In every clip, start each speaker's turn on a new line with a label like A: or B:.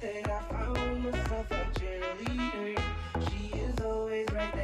A: That I found myself a cheerleader. She is always right there.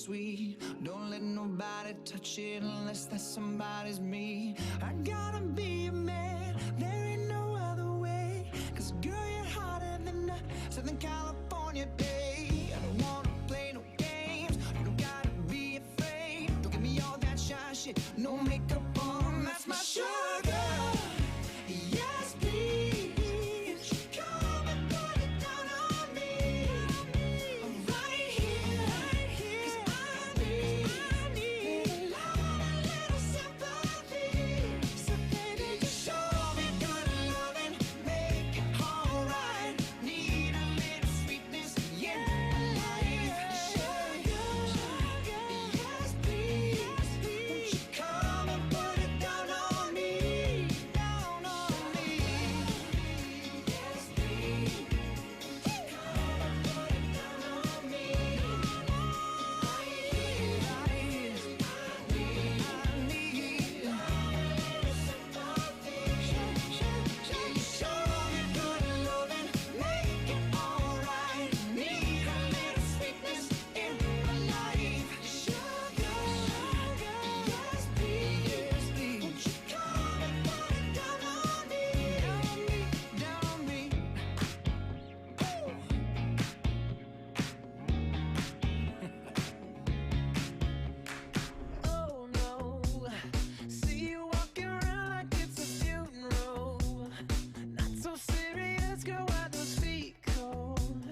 A: sweet. Don't let nobody touch it unless that somebody's me. I gotta be a man, there ain't no other way. Cause girl, you're hotter than a Southern California day. I don't wanna play no games, you don't gotta be afraid. Don't give me all that shy shit, no makeup on, that's my sugar. Yes, please, come and put it down on me. Right here, 'cause I need a love and a little sympathy. So baby, just show me good loving, make it alright. Need a little sweetness in my life. Sugar, yes please, won't you come and put it down on me, down on me. Yes please, come and put it down on me. Oh no, see you walking around like it's a funeral. Not so serious, girl, why those feet cold?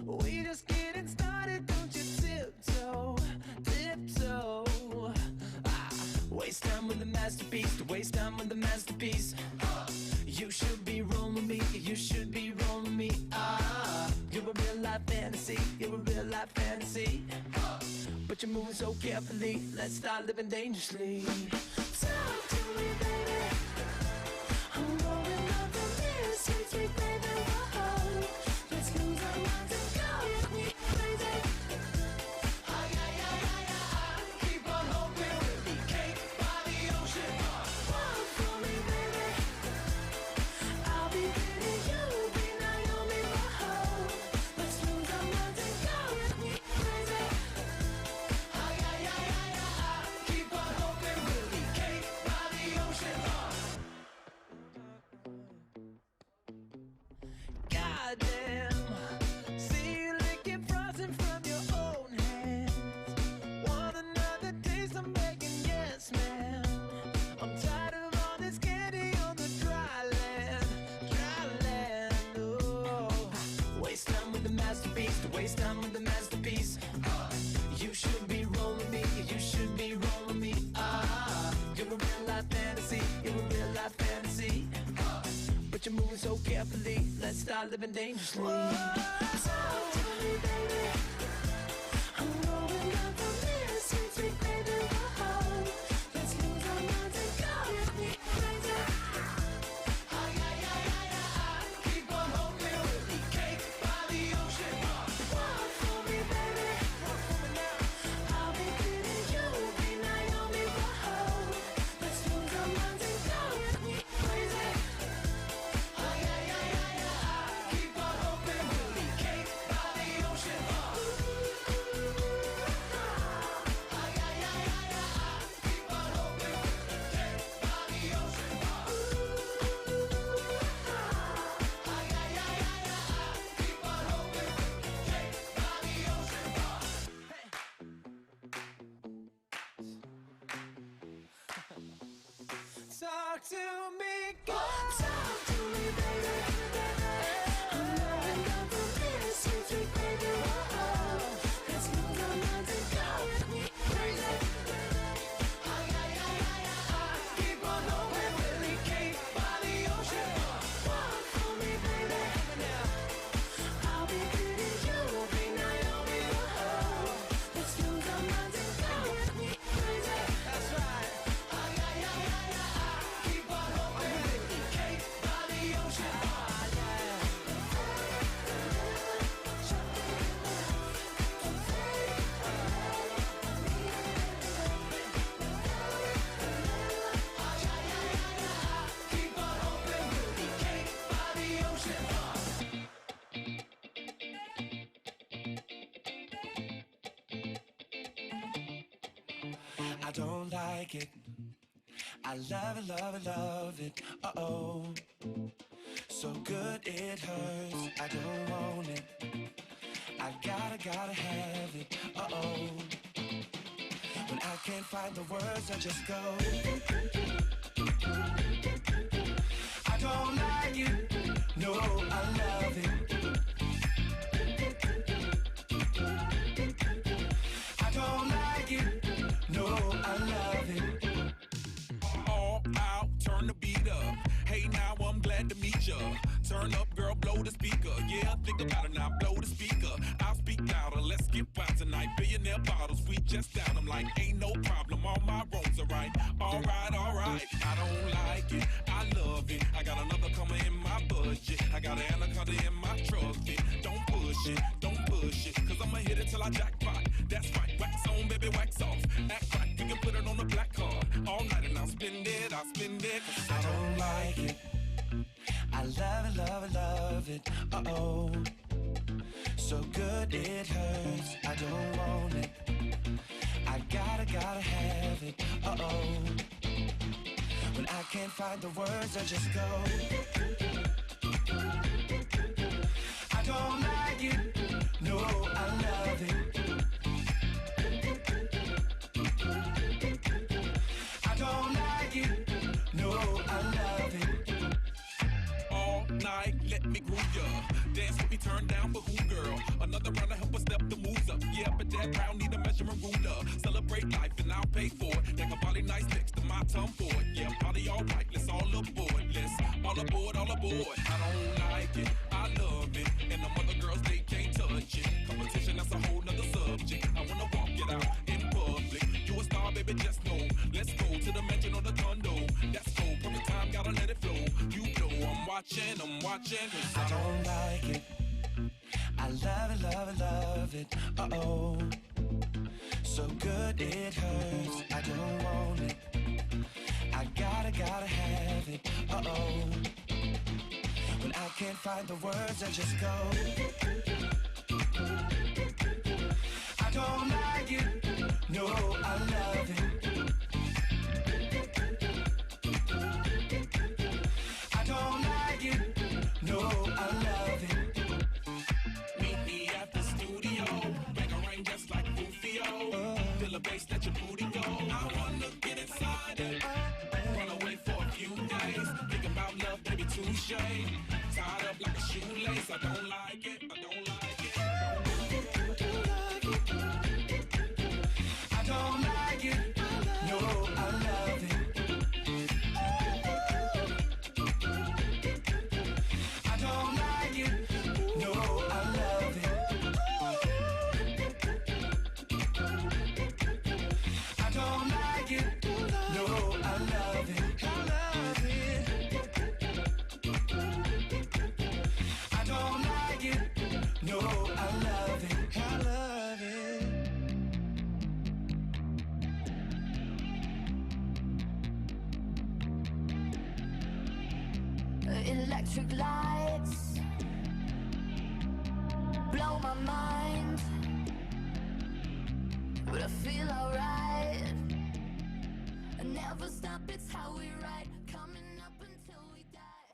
A: We just getting started, don't you tiptoe, tiptoe. Waste time with the masterpiece, to waste time with the masterpiece. You should be rolling me, you should be rolling me. You're a real life fantasy, you're a real life fantasy. But you're moving so carefully, let's start living dangerously. Talk to me, baby. I'm rolling up the mirror, sweet, sweet baby. Whoa, let's lose our minds and go. We crazy. Keep on hoping we'll be cake by the ocean. Walk for me, baby. I'll be pretty, you'll be Naomi. Whoa, let's lose our minds and go. We crazy. Keep on hoping we'll be cake by the ocean. Goddamn, see you licking frosting from your own hands. Want another taste? I'm begging, yes, man. I'm tired of all this candy on the dry land, dry land. Oh, waste time with the masterpiece, to waste time with the masterpiece. You should be rolling me, you should be rolling me. You're a real life fantasy, you're a real life fantasy. But you're moving so carefully, let's start living dangerously. Talk to me, baby. I'm rolling up the mirror, sweet, sweet baby. Whoa, let's lose our minds and go. We crazy. Keep on hoping we'll be cake by the ocean. Walk for me, baby. Walk for me now. I'll be pretty, you'll be Naomi. Whoa, let's lose our minds and go. We crazy. Keep on hoping we'll be cake by the ocean. Keep on hoping we'll be cake by the ocean. Keep on hoping we'll be cake by the ocean. Talk to me, girl. Talk to me, baby. I'm rolling up the mirror, sweet, sweet baby. Whoa, let's lose our minds and go. We crazy. Keep on hoping we'll be cake by the ocean. Walk for me, baby. I'll be pretty, you'll be Naomi. Whoa, let's lose our minds and go. We crazy. That's right. Keep on hoping we'll be cake by the ocean. don't like it. I love it, love it, love it. Uh-oh. So good it hurts. I don't want it. I gotta have it. Uh-oh. When I can't find the words, I just go. I don't like it. No, I love it. I don't like it. No, I love it. All out, turn the beat up. Hey, now I'm glad to meet ya. Turn up, girl, blow the speaker. Yeah, think about it now, blow the speaker. I'll speak louder, let's get wild tonight. Billionaire bottles, we just down. I'm like, ain't no problem, all my roads are right. Alright, alright, I don't like it, I love it. I got another coming in my budget. I got an anaconda in my trophy. Don't push it, cause I'ma hit it till I jackpot. That's right, wax on, baby, wax off. Act right, we can put it on the black card. All night and I'll spend it, cause I don't like it. I love it, love it, love it. Uh-oh. So good it hurts. I don't want it. I gotta have it. Uh-oh. When I can't find the words, I just go. I don't like it. No, I love it. I don't like it. No, I love it. All night, let me groove ya. Dance with me, turn down for who, girl? Another round to help us step the moves up. Yeah, but that round need a measuring ruler. Celebrate life and I'll pay for it. Like a body nice next to my tongue for it. Yeah, party all right, let's all aboard. Let's all aboard, all aboard. I don't like it, I love it. And the other girls, they can't touch it. Competition, that's a whole nother subject. I wanna walk it out in public. You a star, baby, just know. Let's go to the mansion or the condo. That's go, perfect time, gotta let it flow. You know I'm watching, cause I don't like it. I love it, love it, love it. Uh-oh. So good it hurts. I don't want it. I gotta have it. Uh-oh. When I can't find the words, I just go. I don't like it. No, I love it. I don't like it. No, I love it. Meet me at the studio. Make a rain just like Rufio. Feel the bass, let your booty go. I wanna get inside it. Run away for a few days. Think about love, baby, touche. Tied up like a shoelace. I don't like it. I don't like it. I don't like it. No, I love it. I don't like it. No, I love it. I don't like it. No, I love it. I love it. I don't like it. No, I love it. I love it.
B: Electric lights blow my mind, but I feel alright. I never stop, it's how we ride, coming up until we die.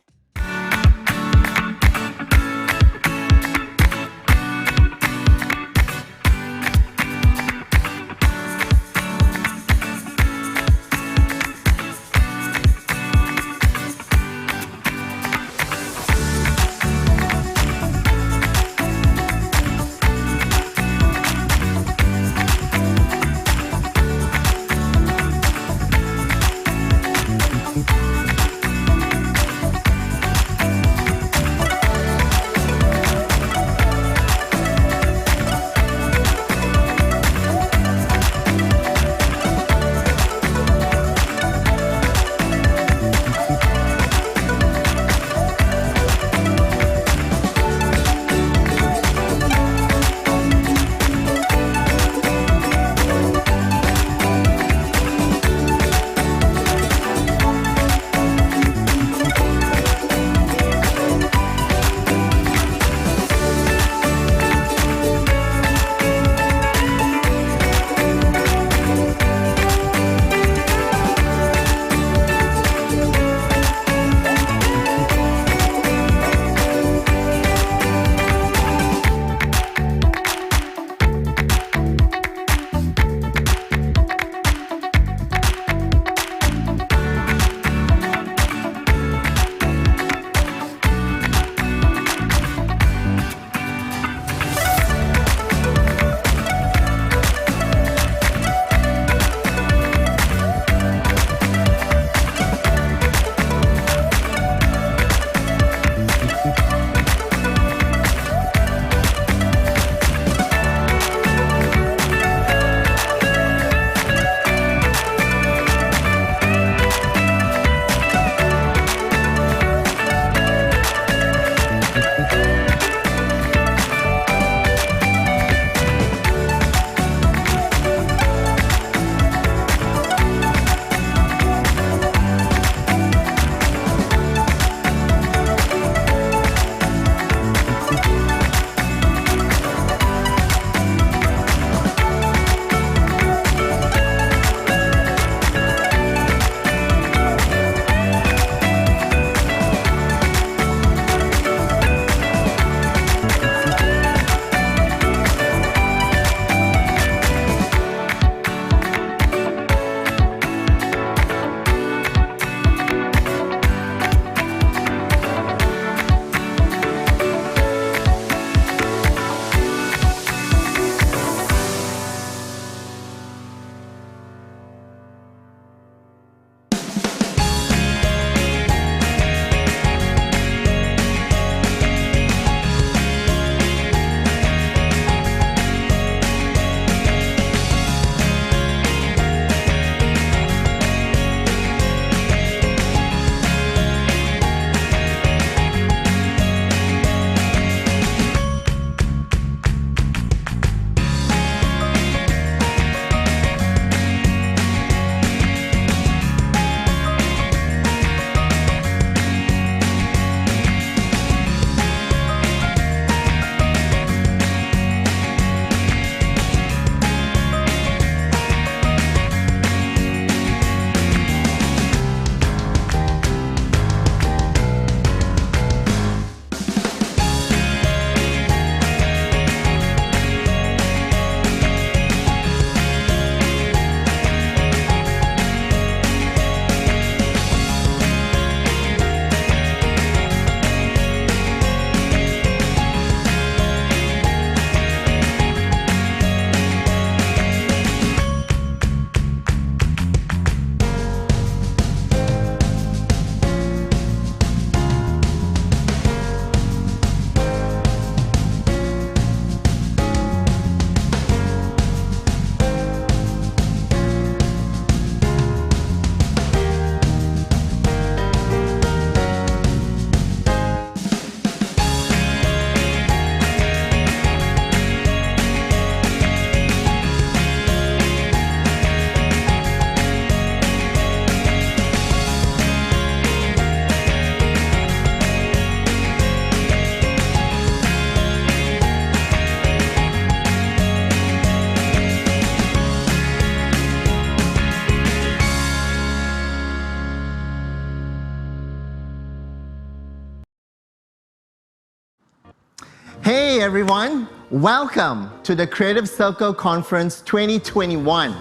C: Hey everyone, welcome to the Creative Circle Conference 2021.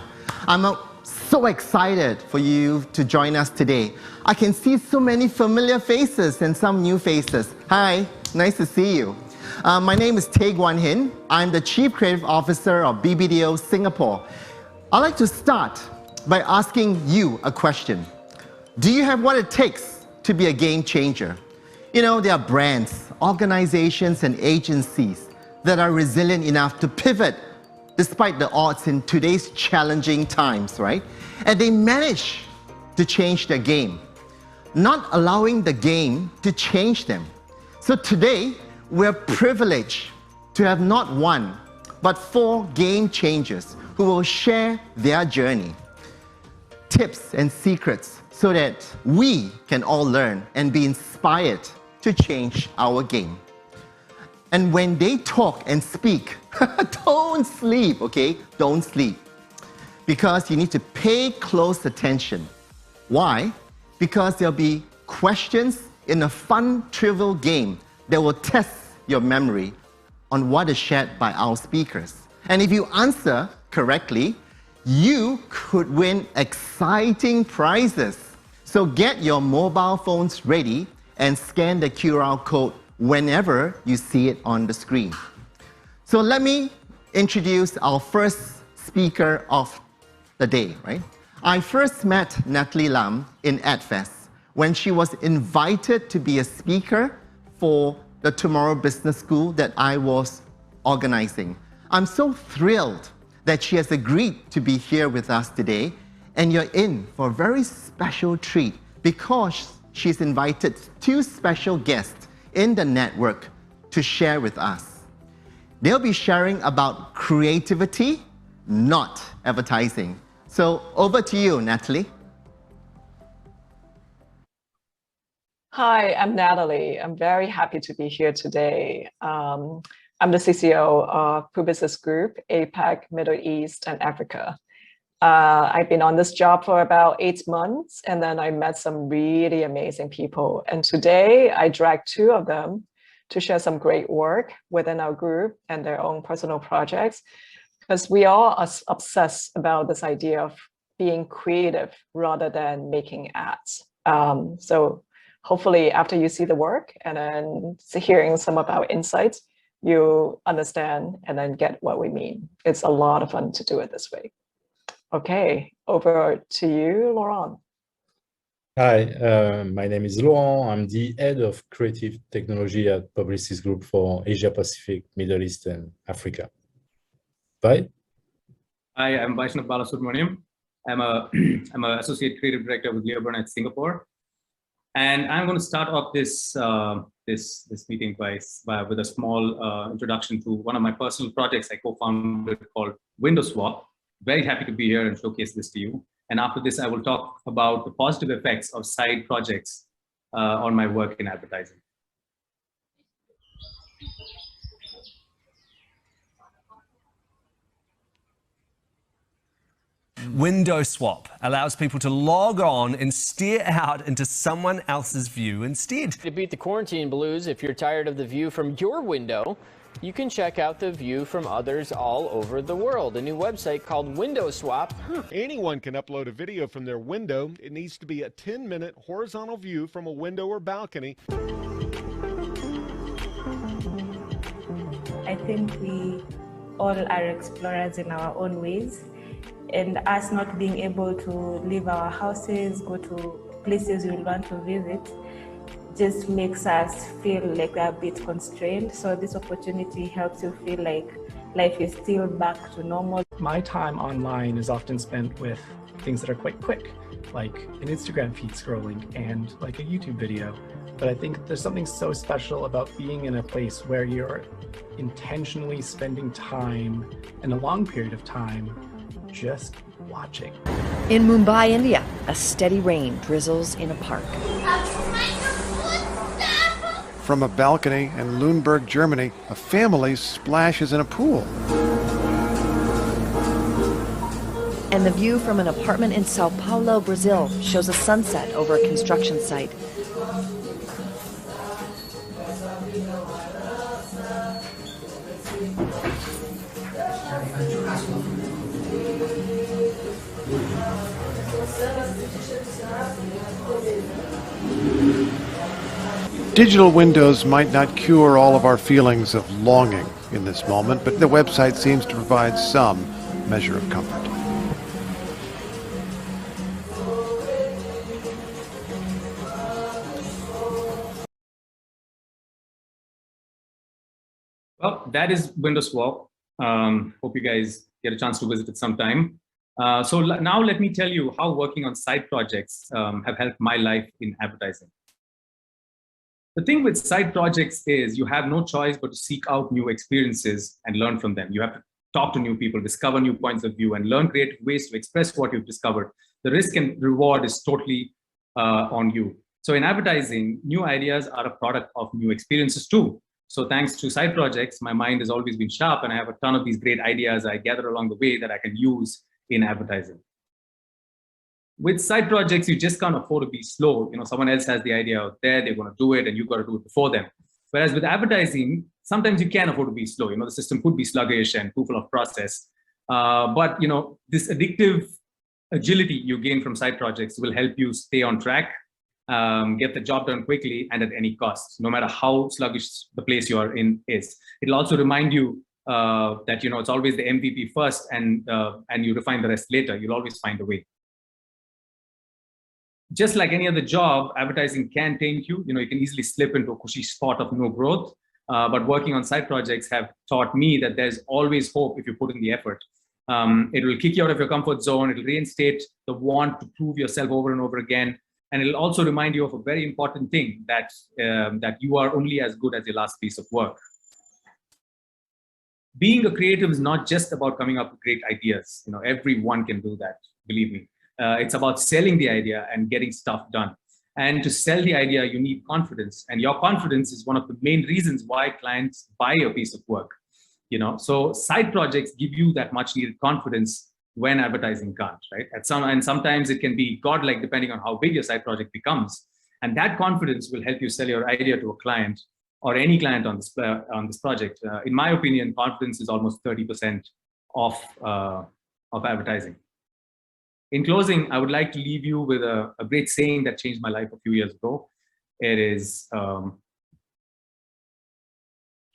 C: I'm so excited for you to join us today. I can see so many familiar faces and some new faces. Hi, nice to see you. My name is Tae Guan Hin. I'm the Chief Creative Officer of BBDO Singapore. I'd like to start by asking you a question. Do you have what it takes to be a game changer? You know, there are brands, organizations, and agencies that are resilient enough to pivot despite the odds in today's challenging times, right? And they manage to change their game, not allowing the game to change them. So today, we're privileged to have not one, but 4 game changers who will share their journey, tips and secrets so that we can all learn and be inspired to change our game. And when they talk and speak, don't sleep, okay? Don't sleep. Because you need to pay close attention. Why? Because there'll be questions in a fun, trivial game that will test your memory on what is shared by our speakers. And if you answer correctly, you could win exciting prizes. So get your mobile phones ready and scan the QR code whenever you see it on the screen. So let me introduce our first speaker of the day, right? I first met Natalie Lam in AdFest when she was invited to be a speaker for the Tomorrow Business School that I was organizing. I'm so thrilled that she has agreed to be here with us today, and you're in for a very special treat because she's invited 2 special guests in the network to share with us. They'll be sharing about creativity, not advertising. So over to you, Natalie.
D: Hi, I'm Natalie. I'm very happy to be here today. I'm the CCO of Publicis Group, APAC, Middle East, and Africa. I've been on this job for about 8 months, and then I met some really amazing people. And today I dragged 2 of them to share some great work within our group and their own personal projects, because we all are obsessed about this idea of being creative rather than making ads. So hopefully after you see the work and then hearing some of our insights, you understand and then get what we mean. It's a lot of fun to do it this way. Okay, over to you, Laurent.
E: Hi, my name is Laurent. I'm the head of creative technology at Publicis Group for Asia Pacific, Middle East, and Africa. Bye.
F: Hi, I'm Vaishnav Balasubramaniam. I'm an associate creative director with Leo Burnett Singapore, and I'm going to start off this this meeting with a small introduction to one of my personal projects I co-founded called Window Swap. Very happy to be here and showcase this to you. And after this, I will talk about the positive effects of side projects on my work in advertising.
G: Window Swap allows people to log on and steer out into someone else's view instead.
H: To beat the quarantine blues, if you're tired of the view from your window, you can check out the view from others all over the world. A new website called Window Swap.
I: Anyone can upload a video from their window. It needs to be a 10-minute horizontal view from a window or balcony.
J: I think we all are explorers in our own ways, and us not being able to leave our houses, go to places we want to visit, just makes us feel like we're a bit constrained. So this opportunity helps you feel like life is still back to normal.
K: My time online is often spent with things that are quite quick, like an Instagram feed scrolling and like a YouTube video. But I think there's something so special about being in a place where you're intentionally spending time, in a long period of time, just watching.
L: In Mumbai, India, a steady rain drizzles in a park.
M: From a balcony in Lüneburg, Germany, a family splashes in a pool.
L: And the view from an apartment in Sao Paulo, Brazil, shows a sunset over a construction site.
M: Digital windows might not cure all of our feelings of longing in this moment, but the website seems to provide some measure of comfort.
F: Well, that is Windows Swap. Hope you guys get a chance to visit it sometime. Now let me tell you how working on side projects have helped my life in advertising. The thing with side projects is you have no choice but to seek out new experiences and learn from them. You have to talk to new people, discover new points of view, and learn creative ways to express what you've discovered. The risk and reward is totally on you. So in advertising, new ideas are a product of new experiences too. So thanks to side projects, my mind has always been sharp, and I have a ton of these great ideas I gather along the way that I can use in advertising. With side projects, you just can't afford to be slow. You know, someone else has the idea out there, they're going to do it, and you've got to do it before them. Whereas with advertising, sometimes you can afford to be slow. You know, the system could be sluggish and too full of process. But you know, this addictive agility you gain from side projects will help you stay on track, get the job done quickly and at any cost, no matter how sluggish the place you are in is. It'll also remind you that, you know, it's always the MVP first, and you refine the rest later. You'll always find a way. Just like any other job, advertising can taint you. You know, you can easily slip into a cushy spot of no growth. But working on side projects have taught me that there's always hope if you put in the effort. It will kick you out of your comfort zone. It'll reinstate the want to prove yourself over and over again. And it'll also remind you of a very important thing, that that you are only as good as your last piece of work. Being a creative is not just about coming up with great ideas. You know, everyone can do that, believe me. It's about selling the idea and getting stuff done. And to sell the idea, you need confidence. And your confidence is one of the main reasons why clients buy a piece of work. You know, so side projects give you that much needed confidence when advertising can't, right? And sometimes it can be godlike depending on how big your side project becomes. And that confidence will help you sell your idea to a client or any client on this project. In my opinion, confidence is almost 30% of advertising. In closing, I would like to leave you with a great saying that changed my life a few years ago. It is,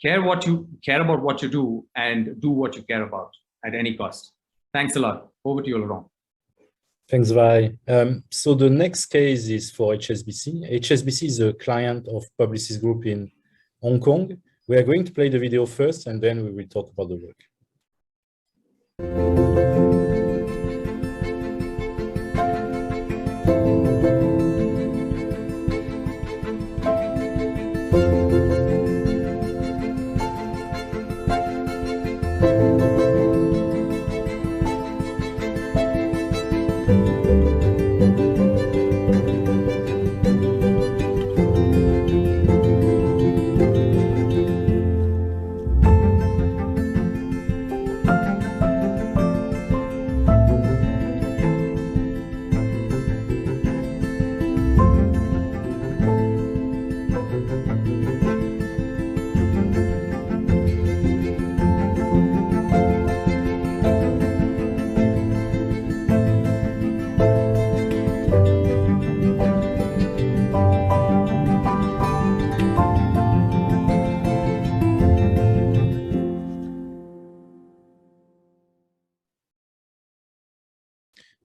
F: care about what you do and do what you care about at any cost. Thanks a lot. Over to you, Laurent.
E: Thanks, Vi. So the next case is for HSBC. HSBC is a client of Publicis Group in Hong Kong. We are going to play the video first, and then we will talk about the work.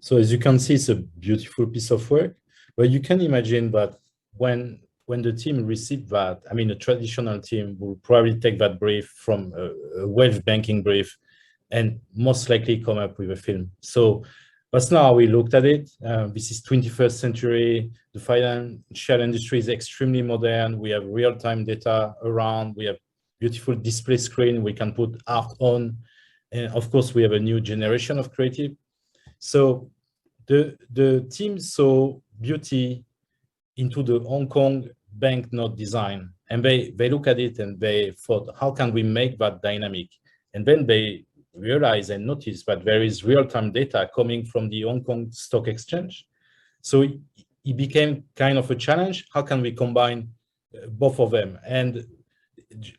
E: So as you can see, it's a beautiful piece of work, but you can imagine that when the team received that, I mean, a traditional team will probably take that brief from a wealth banking brief and most likely come up with a film. So that's not how we looked at it. This is 21st century. The financial industry is extremely modern. We have real-time data around. We have beautiful display screen. We can put art on. And of course, we have a new generation of creative. So the team saw beauty into the Hong Kong banknote design, and they look at it and they thought, how can we make that dynamic? And then they realized and noticed that there is real-time data coming from the Hong Kong Stock Exchange. So it became kind of a challenge. How can we combine both of them? And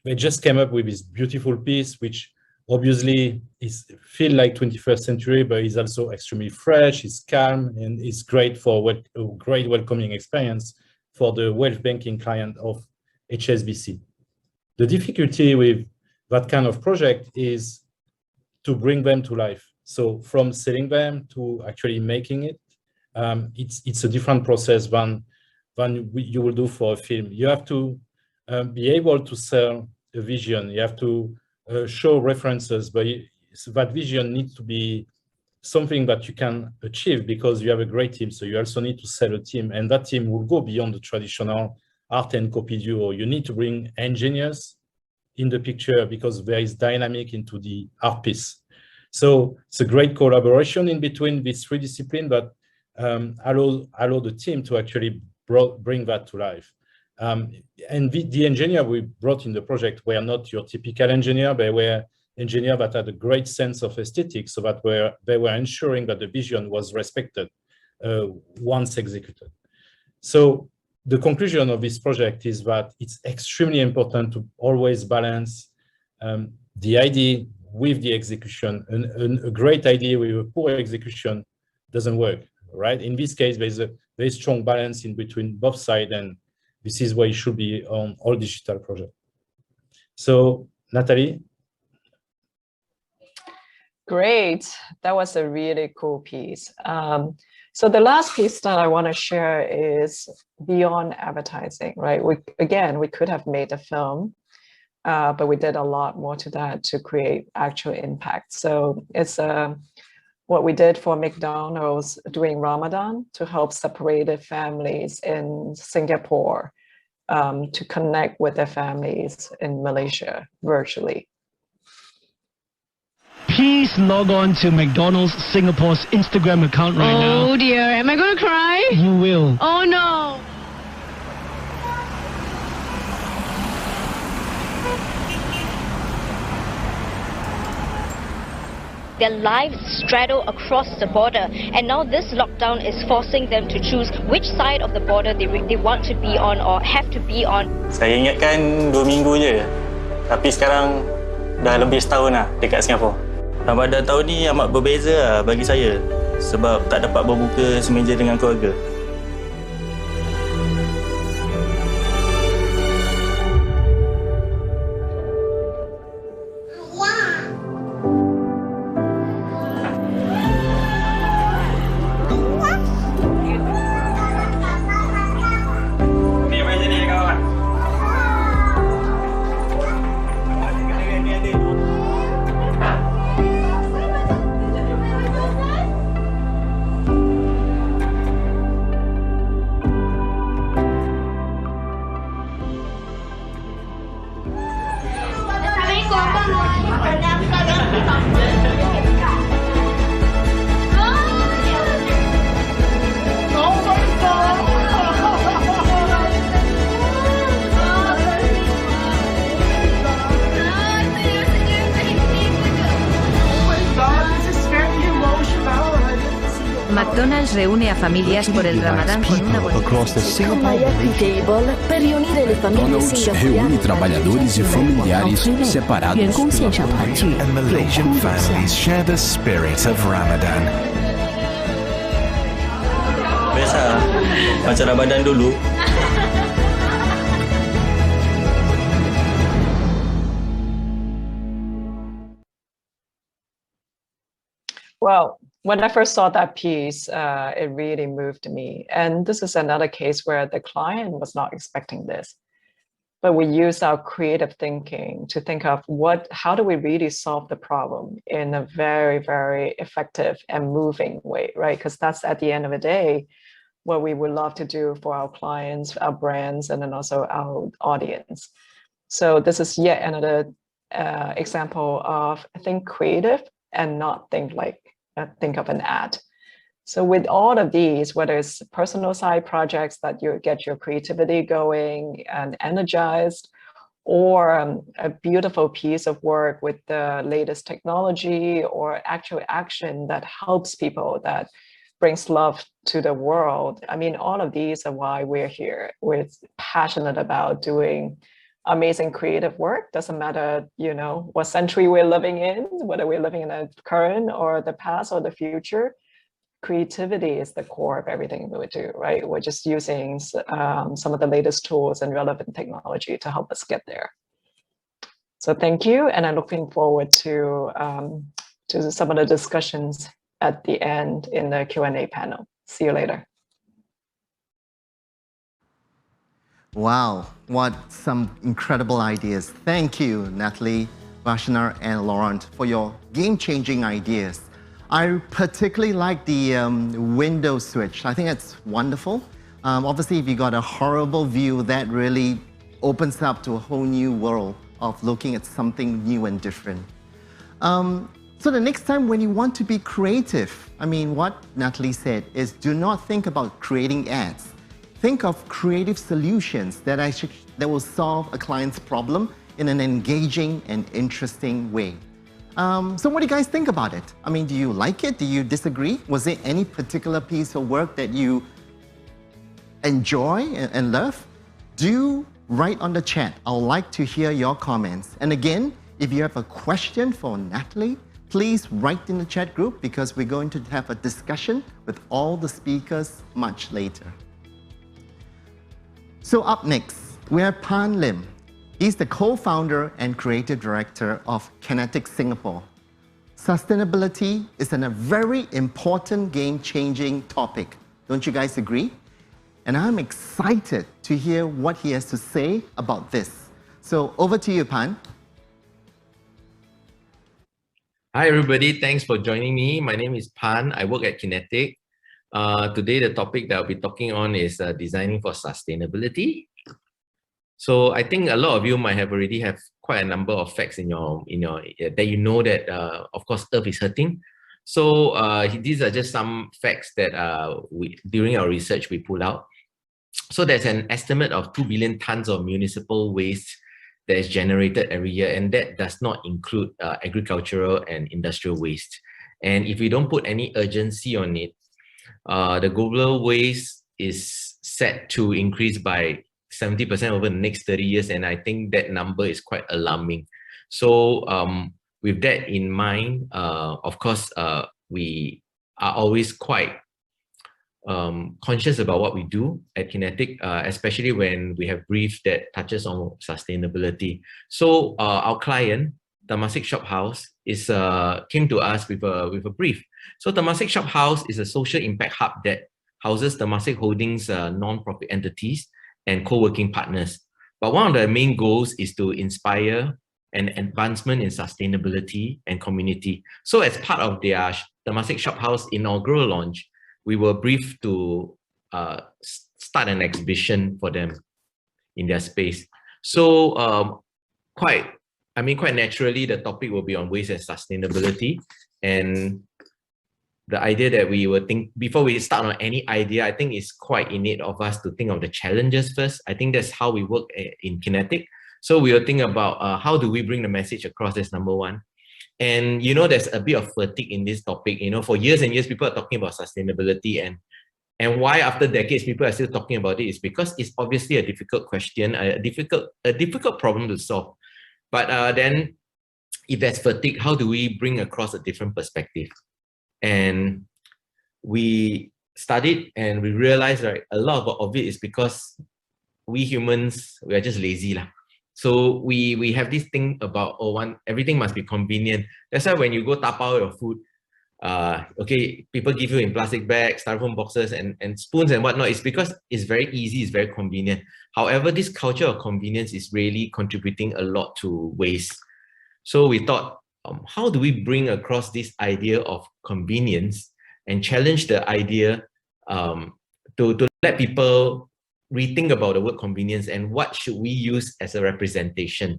E: they just came up with this beautiful piece, which obviously it's feel like 21st century, but it's also extremely fresh, it's calm, and it's great for a great welcoming experience for the wealth banking client of HSBC. The difficulty with that kind of project is to bring them to life. So from selling them to actually making it, it's a different process than you will do for a film. You have to be able to sell a vision. You have to show references, but that vision needs to be something that you can achieve because you have a great team. So you also need to sell a team, and that team will go beyond the traditional art and copy duo. You need to bring engineers in the picture because there is dynamic into the art piece. So it's a great collaboration in between these three disciplines, but allow the team to actually bring that to life. And the engineer we brought in the project were not your typical engineer. They were engineers that had a great sense of aesthetics, so that they were ensuring that the vision was respected once executed. So the conclusion of this project is that it's extremely important to always balance the idea with the execution. A great idea with a poor execution doesn't work, right? In this case, there's a very strong balance in between both sides, and this is why it should be on all digital projects. So, Natalie?
D: Great. That was a really cool piece. So the last piece that I want to share is beyond advertising, right? We could have made a film, but we did a lot more to that to create actual impact. So it's what we did for McDonald's during Ramadan to help separated families in Singapore to connect with their families in Malaysia virtually.
N: Please log on to McDonald's Singapore's Instagram account right now.
O: Oh dear, am I going to cry?
N: You will.
O: Oh no.
P: Their lives straddle across the border, and now this lockdown is forcing them to choose which side of the border they want to be on or have to be on.
Q: Saya ingatkan 2 minggu je, tapi sekarang dah lebih setahun lah dekat Singapura. Ramadan tahun ni amat berbeza lah bagi saya sebab tak dapat berbuka semeja dengan keluarga.
R: McDonald's reúne a familias por el Ramadán con una
S: McDonald's reúne trabalhadores e familiares separados.
T: And Malaysian families share the spirit of Ramadan.
Q: Biasa, macam Ramadan dulu.
D: Well, when I first saw that piece, it really moved me. And this is another case where the client was not expecting this. But we use our creative thinking to think of how do we really solve the problem in a very, very effective and moving way, right? Because that's at the end of the day, what we would love to do for our clients, our brands, and then also our audience. So this is yet another example of think creative and not think of an ad. So with all of these, whether it's personal side projects that you get your creativity going and energized, or a beautiful piece of work with the latest technology or actual action that helps people, that brings love to the world. I mean, all of these are why we're here. We're passionate about doing amazing creative work. Doesn't matter, you know, what century we're living in, whether we're living in the current or the past or the future. Creativity is the core of everything we do, right? We're just using some of the latest tools and relevant technology to help us get there. So thank you, and I'm looking forward to some of the discussions at the end in the Q&A panel. See you later.
C: Wow, what some incredible ideas. Thank you, Natalie, Vaishnav, and Laurent, for your game-changing ideas. I particularly like the window switch. I think that's wonderful. Obviously, if you got a horrible view, that really opens up to a whole new world of looking at something new and different. So the next time when you want to be creative, I mean, what Natalie said is do not think about creating ads. Think of creative solutions that will solve a client's problem in an engaging and interesting way. So what do you guys think about it? I mean, do you like it? Do you disagree? Was there any particular piece of work that you enjoy and love? Do write on the chat. I would like to hear your comments. And again, if you have a question for Natalie, please write in the chat group because we're going to have a discussion with all the speakers much later. So up next, we have Pan Lim. He's the co-founder and creative director of Kinetic Singapore. Sustainability is a very important game-changing topic. Don't you guys agree? And I'm excited to hear what he has to say about this. So over to you, Pan.
U: Hi, everybody. Thanks for joining me. My name is Pan. I work at Kinetic. Today, the topic that I'll be talking on is designing for sustainability. So I think a lot of you might have already have quite a number of facts in your that you know that of course Earth is hurting. So these are just some facts that during our research we pulled out. So there's an estimate of 2 billion tons of municipal waste that is generated every year, and that does not include agricultural and industrial waste. And if we don't put any urgency on it, the global waste is set to increase by 70% over the next 30 years, and I think that number is quite alarming. So with that in mind, of course, we are always quite conscious about what we do at Kinetic, especially when we have briefs that touches on sustainability. So our client, Temasek Shophouse, came to us with a brief. So Temasek Shophouse is a social impact hub that houses Temasek Holdings non-profit entities and co-working partners. But one of the main goals is to inspire an advancement in sustainability and community. So as part of their Temasek Shophouse inaugural launch, we were briefed to start an exhibition for them in their space. So quite naturally, the topic will be on waste and sustainability. And the idea that we were before we start on any idea, I think it's quite innate of us to think of the challenges first. I think that's how we work in Kinetic. So we will think about how do we bring the message across, that's number one. And you know, there's a bit of fatigue in this topic. You know, for years and years, people are talking about sustainability, and why after decades people are still talking about it is because it's obviously a difficult question, a difficult problem to solve. But then if there's fatigue, how do we bring across a different perspective? And we studied and we realized, right, a lot of it is because we humans, we are just lazy lah. So we have this thing about, everything must be convenient. That's why when you go tapao your food, okay, people give you in plastic bags, styrofoam boxes, and spoons and whatnot. It's because it's very easy, it's very convenient. However, this culture of convenience is really contributing a lot to waste. So we thought, how do we bring across this idea of convenience and challenge the idea to let people rethink about the word convenience and what should we use as a representation?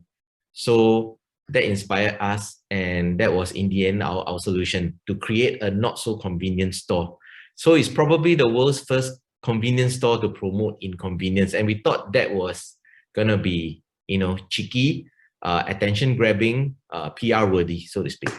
U: So that inspired us, and that was in the end our solution, to create a not so convenient store. So it's probably the world's first convenience store to promote inconvenience, and we thought that was gonna be, you know, cheeky, attention grabbing, PR worthy, so to speak.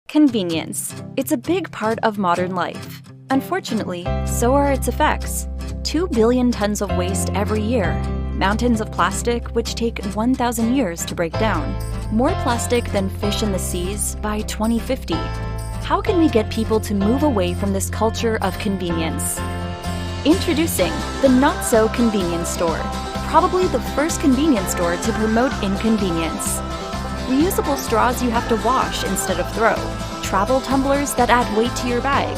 V: Convenience. It's a big part of modern life. Unfortunately, so are its effects. 2 billion tons of waste every year. mountains of plastic which take 1,000 years to break down, more plastic than fish in the seas by 2050. How can we get people to move away from this culture of convenience? Introducing the Not So Convenience Store, probably the first convenience store to promote inconvenience. Reusable straws you have to wash instead of throw, travel tumblers that add weight to your bag,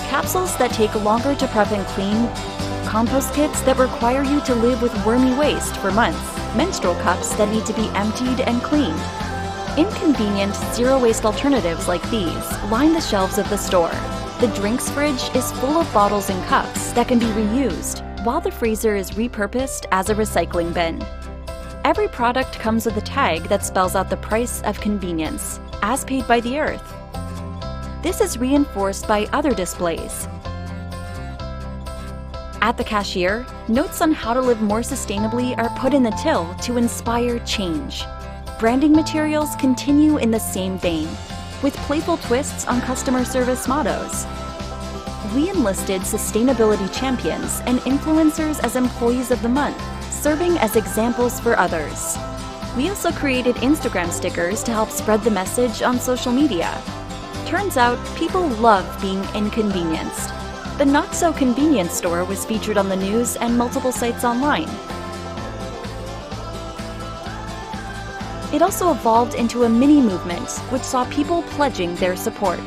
V: capsules that take longer to prep and clean, compost kits that require you to live with wormy waste for months, menstrual cups that need to be emptied and cleaned. Inconvenient, zero-waste alternatives like these line the shelves of the store. The drinks fridge is full of bottles and cups that can be reused, while the freezer is repurposed as a recycling bin. Every product comes with a tag that spells out the price of convenience, as paid by the earth. This is reinforced by other displays. At the cashier, notes on how to live more sustainably are put in the till to inspire change. Branding materials continue in the same vein, with playful twists on customer service mottos. We enlisted sustainability champions and influencers as employees of the month, serving as examples for others. We also created Instagram stickers to help spread the message on social media. Turns out, people love being inconvenienced. The Not So Convenience Store was featured on the news and multiple sites online. It also evolved into a mini movement, which saw people pledging their support.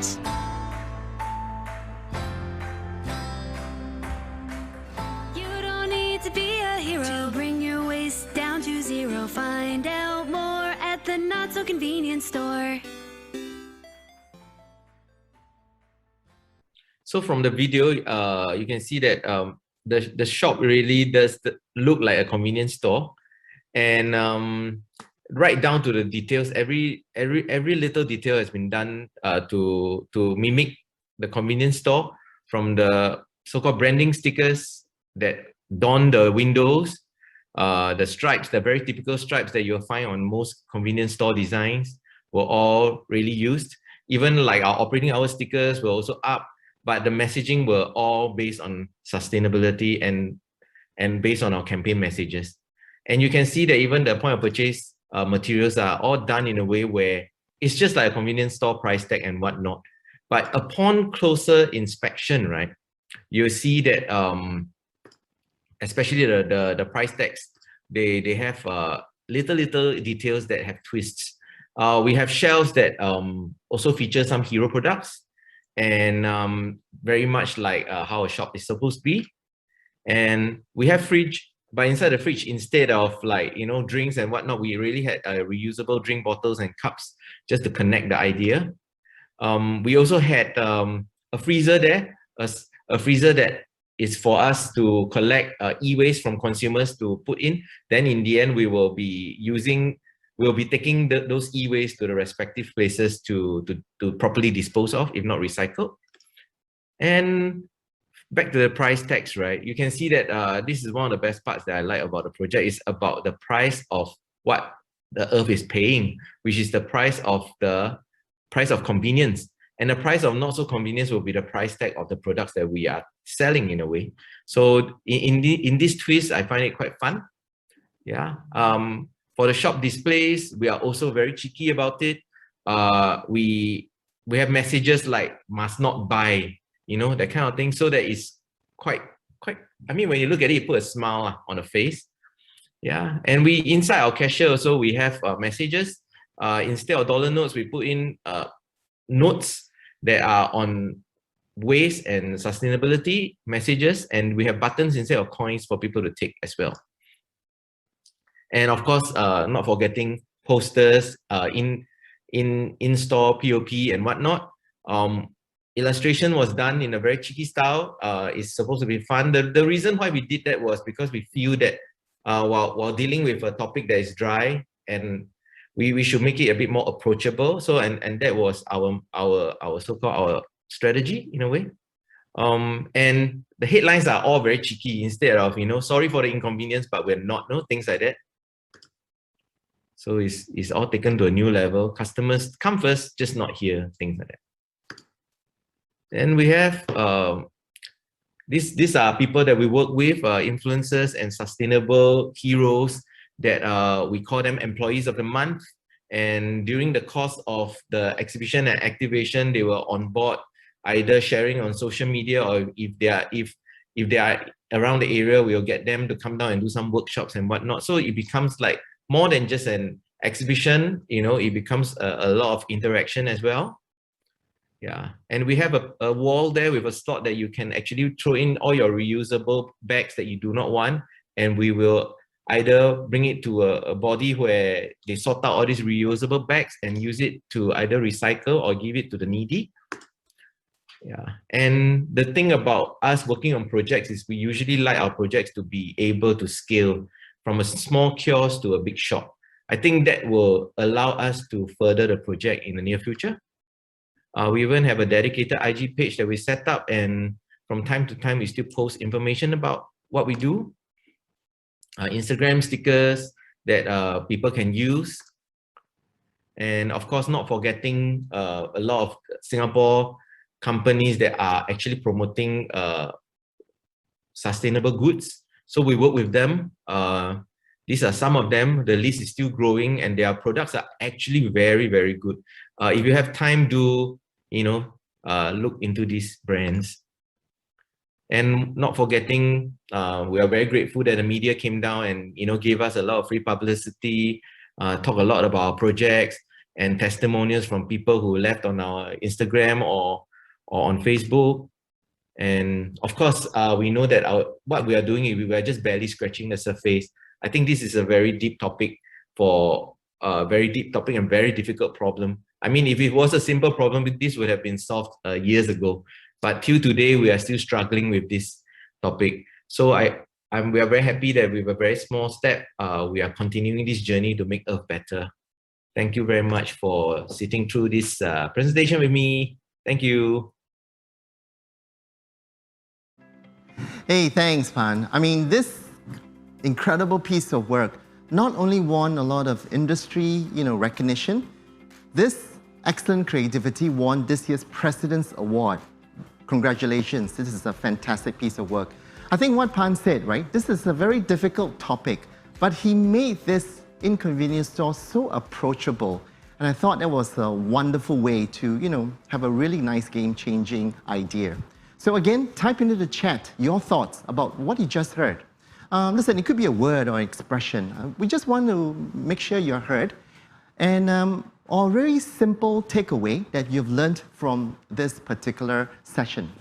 A: You don't need to be a hero to bring your waste down to zero. Find out more at the Not So Convenience Store.
U: So from the video, you can see that the shop really does look like a convenience store, and right down to the details. Every little detail has been done to mimic the convenience store, from the so-called branding stickers that adorn the windows, the stripes, the very typical stripes that you'll find on most convenience store designs were all really used. Even like our operating hour stickers were also up, but the messaging were all based on sustainability and based on our campaign messages. And you can see that even the point of purchase materials are all done in a way where it's just like a convenience store price tag and whatnot. But upon closer inspection, right, you'll see that especially the price tags, they have little details that have twists. We have shelves that also feature some hero products, and very much like how a shop is supposed to be. And we have fridge, but inside the fridge, instead of like, you know, drinks and whatnot, we really had reusable drink bottles and cups just to connect the idea. We also had a freezer there, a freezer that is for us to collect e-waste from consumers to put in. Then in the end, we will be taking those e-waste to the respective places to properly dispose of, if not recycled. And back to the price tags, right? You can see that this is one of the best parts that I like about the project. Is about the price of what the earth is paying, which is the price of convenience. And the price of not so convenience will be the price tag of the products that we are selling in a way. So in this twist, I find it quite fun. Yeah. For the shop displays, we are also very cheeky about it. We have messages like "must not buy," you know, that kind of thing. So that is quite. I mean, when you look at it, you put a smile on the face. Yeah, and we inside our cashier also we have messages. Instead of dollar notes, we put in notes that are on waste and sustainability messages, and we have buttons instead of coins for people to take as well. And of course, not forgetting posters, in-store POP and whatnot. Illustration was done in a very cheeky style. It's supposed to be fun. The reason why we did that was because we feel that while dealing with a topic that is dry, and we should make it a bit more approachable. So and that was our so-called our strategy in a way. And the headlines are all very cheeky, instead of, you know, sorry for the inconvenience, but we're not, no, things like that. So it's all taken to a new level. Customers come first, just not here, things like that. Then we have These are people that we work with, influencers and sustainable heroes that we call them employees of the month. And during the course of the exhibition and activation, they were on board, either sharing on social media, or if they are around the area, we'll get them to come down and do some workshops and whatnot. So it becomes like more than just an exhibition, you know, it becomes a lot of interaction as well. Yeah, and we have a wall there with a slot that you can actually throw in all your reusable bags that you do not want, and we will either bring it to a body where they sort out all these reusable bags and use it to either recycle or give it to the needy. Yeah, and the thing about us working on projects is we usually like our projects to be able to scale from a small kiosk to a big shop. I think that will allow us to further the project in the near future. We even have a dedicated IG page that we set up, and from time to time we still post information about what we do. Instagram stickers that people can use. And of course, not forgetting a lot of Singapore companies that are actually promoting sustainable goods. So we work with them. These are some of them. The list is still growing, and their products are actually very, very good. If you have time, do look into these brands. And not forgetting, we are very grateful that the media came down and gave us a lot of free publicity, talk a lot about our projects, and testimonials from people who left on our Instagram or on Facebook. And of course, we know that what we are doing, we are just barely scratching the surface. I think this is a very deep topic and very difficult problem. I mean, if it was a simple problem, this would have been solved years ago. But till today, we are still struggling with this topic. So we are very happy that with a very small step, we are continuing this journey to make Earth better. Thank you very much for sitting through this presentation with me. Thank you.
C: Hey, thanks, Pan. I mean, this incredible piece of work not only won a lot of industry, recognition, this excellent creativity won this year's President's Award. Congratulations, this is a fantastic piece of work. I think what Pan said, right? This is a very difficult topic, but he made this inconvenience store so approachable. And I thought that was a wonderful way to, have a really nice game-changing idea. So again, type into the chat your thoughts about what you just heard. Listen, it could be a word or expression. We just want to make sure you're heard. And or a very simple takeaway that you've learned from this particular session.